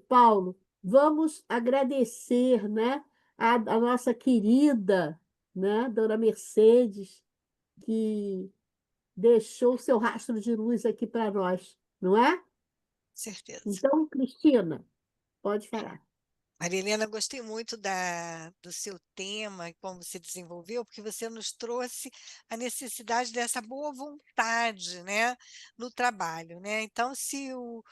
Paulo, vamos agradecer, né, a nossa querida, né, Dona Mercedes, que deixou o seu rastro de luz aqui para nós, não é? Certeza. Então, Cristina, pode falar. Maria Helena, gostei muito do seu tema e como se desenvolveu, porque você nos trouxe a necessidade dessa boa vontade, né, no trabalho, né? Então, se o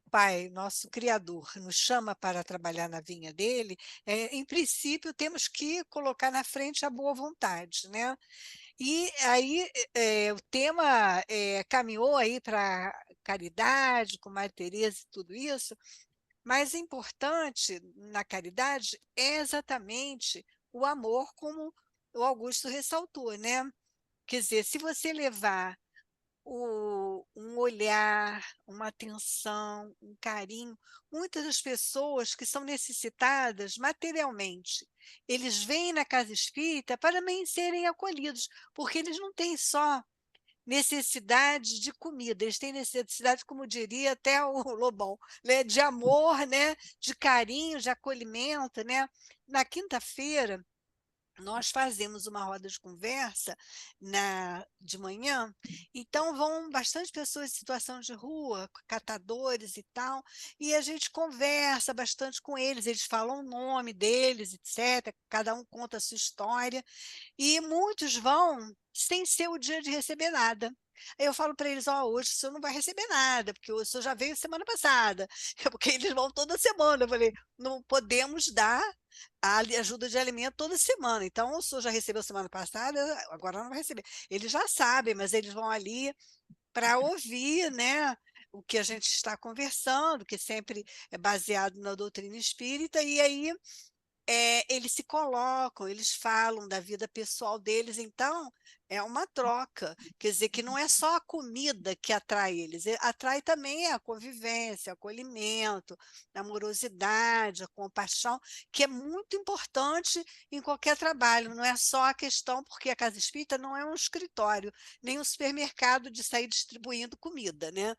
Pai, nosso Criador, nos chama para trabalhar na vinha dele, em princípio, temos que colocar na frente a boa vontade, né? E aí o tema caminhou aí para caridade, com Maria Teresa e tudo isso, mas importante na caridade é exatamente o amor, como o Augusto ressaltou, né? Quer dizer, se você levar um olhar, uma atenção, um carinho, muitas das pessoas que são necessitadas materialmente, eles vêm na casa espírita para também serem acolhidos, porque eles não têm só necessidade de comida, eles têm necessidade, como diria até o Lobão, né, de amor, né, de carinho, de acolhimento, né? Na quinta-feira, nós fazemos uma roda de conversa de manhã, então vão bastante pessoas em situação de rua, catadores e tal, e a gente conversa bastante com eles falam o nome deles, etc., cada um conta a sua história, e muitos vão sem ser o dia de receber nada. Aí eu falo para eles, hoje o senhor não vai receber nada, porque o senhor já veio semana passada, porque eles vão toda semana. Eu falei, não podemos dar a ajuda de alimento toda semana, então o senhor já recebeu semana passada, agora não vai receber. Eles já sabem, mas eles vão ali para ouvir, né, o que a gente está conversando, que sempre é baseado na doutrina espírita, e aí eles se colocam, eles falam da vida pessoal deles, então é uma troca, quer dizer que não é só a comida que atrai eles, atrai também a convivência, o acolhimento, a amorosidade, a compaixão, que é muito importante em qualquer trabalho, não é só a questão, porque a Casa Espírita não é um escritório, nem um supermercado de sair distribuindo comida, né?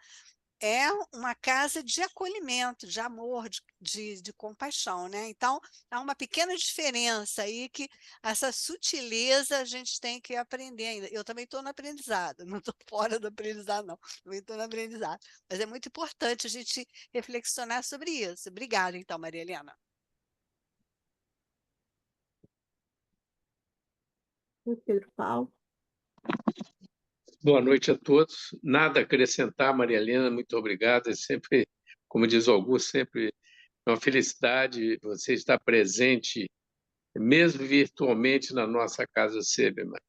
É uma casa de acolhimento, de amor, de compaixão, né? Então, há uma pequena diferença aí que essa sutileza a gente tem que aprender ainda. Eu também estou no aprendizado, não estou fora do aprendizado, não. Também estou no aprendizado. Mas é muito importante a gente reflexionar sobre isso. Obrigada, então, Maria Helena. Pedro Paulo. Boa noite a todos. Nada a acrescentar, Maria Helena, muito obrigado. É sempre, como diz o Augusto, sempre uma felicidade você estar presente, mesmo virtualmente, na nossa Casa Sebeman.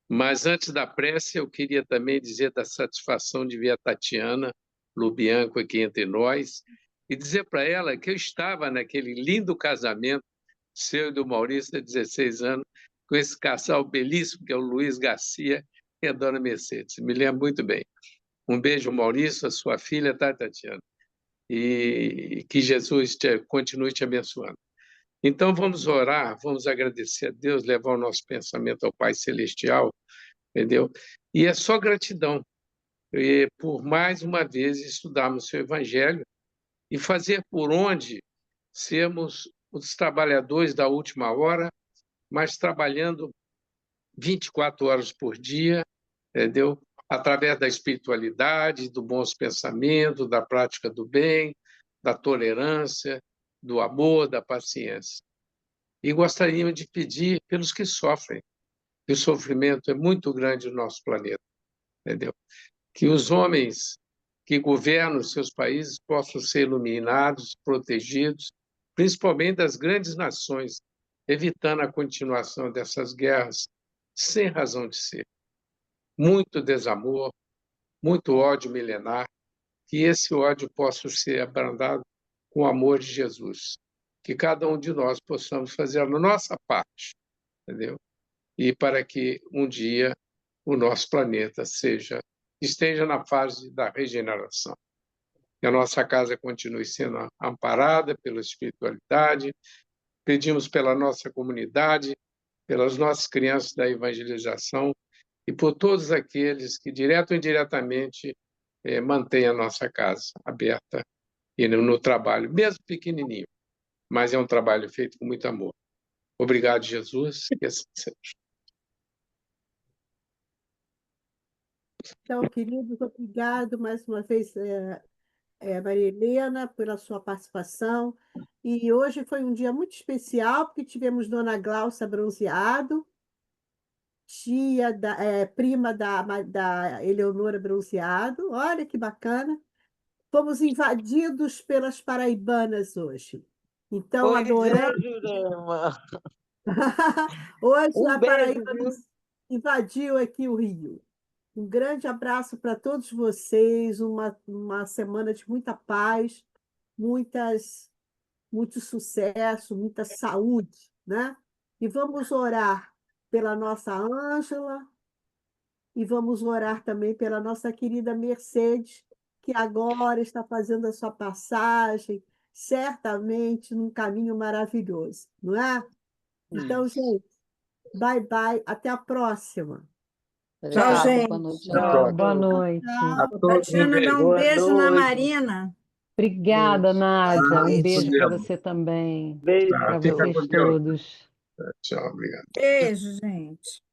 Mas antes da prece, eu queria também dizer da satisfação de ver a Tatiana Lubianco aqui entre nós e dizer para ela que eu estava naquele lindo casamento seu e do Maurício, de 16 anos, com esse casal belíssimo, que é o Luiz Garcia e a dona Mercedes. Me lembro muito bem. Um beijo, Maurício, a sua filha, tá, Tatiana? E que Jesus continue te abençoando. Então, vamos orar, vamos agradecer a Deus, levar o nosso pensamento ao Pai Celestial, entendeu? E é só gratidão por mais uma vez estudarmos o seu Evangelho e fazer por onde sermos os trabalhadores da última hora, mas trabalhando 24 horas por dia, entendeu? Através da espiritualidade, do bons pensamentos, da prática do bem, da tolerância, do amor, da paciência. E gostaríamos de pedir pelos que sofrem, que o sofrimento é muito grande no nosso planeta, entendeu? Que os homens que governam os seus países possam ser iluminados, protegidos, principalmente das grandes nações, evitando a continuação dessas guerras sem razão de ser. Muito desamor, muito ódio milenar, que esse ódio possa ser abrandado com o amor de Jesus. Que cada um de nós possamos fazer a nossa parte, entendeu? E para que um dia o nosso planeta esteja na fase da regeneração. Que a nossa casa continue sendo amparada pela espiritualidade. Pedimos pela nossa comunidade, pelas nossas crianças da evangelização e por todos aqueles que, direto ou indiretamente, mantêm a nossa casa aberta e no trabalho, mesmo pequenininho, mas é um trabalho feito com muito amor. Obrigado, Jesus, que assim seja. Então, queridos, obrigado mais uma vez, Maria Helena, pela sua participação. E hoje foi um dia muito especial, porque tivemos Dona Glaucia Bronzeado, prima da Eleonora Bronzeado. Olha que bacana. Fomos invadidos pelas paraibanas hoje. Então, Pois adoramos. é, Jurema. Hoje Um a beijo, Paraíba viu? invadiu aqui o Rio. Um grande abraço para todos vocês, uma semana de muita paz, muito sucesso, muita saúde, né? E vamos orar pela nossa Ângela e vamos orar também pela nossa querida Mercedes, que agora está fazendo a sua passagem, certamente num caminho maravilhoso, não é? Então, Isso. gente, bye bye, até a próxima. Tchau, Obrigada, gente. boa noite a Tchau. todos. Boa noite. A todos um Tatiana, dá beijo. um Boa beijo na noite. Marina. Obrigada, Isso. Nádia. Um beijo para Podemos. você também, Beijo. Tá, para fica vocês com Deus. todos. Tchau, obrigado. Beijo, gente.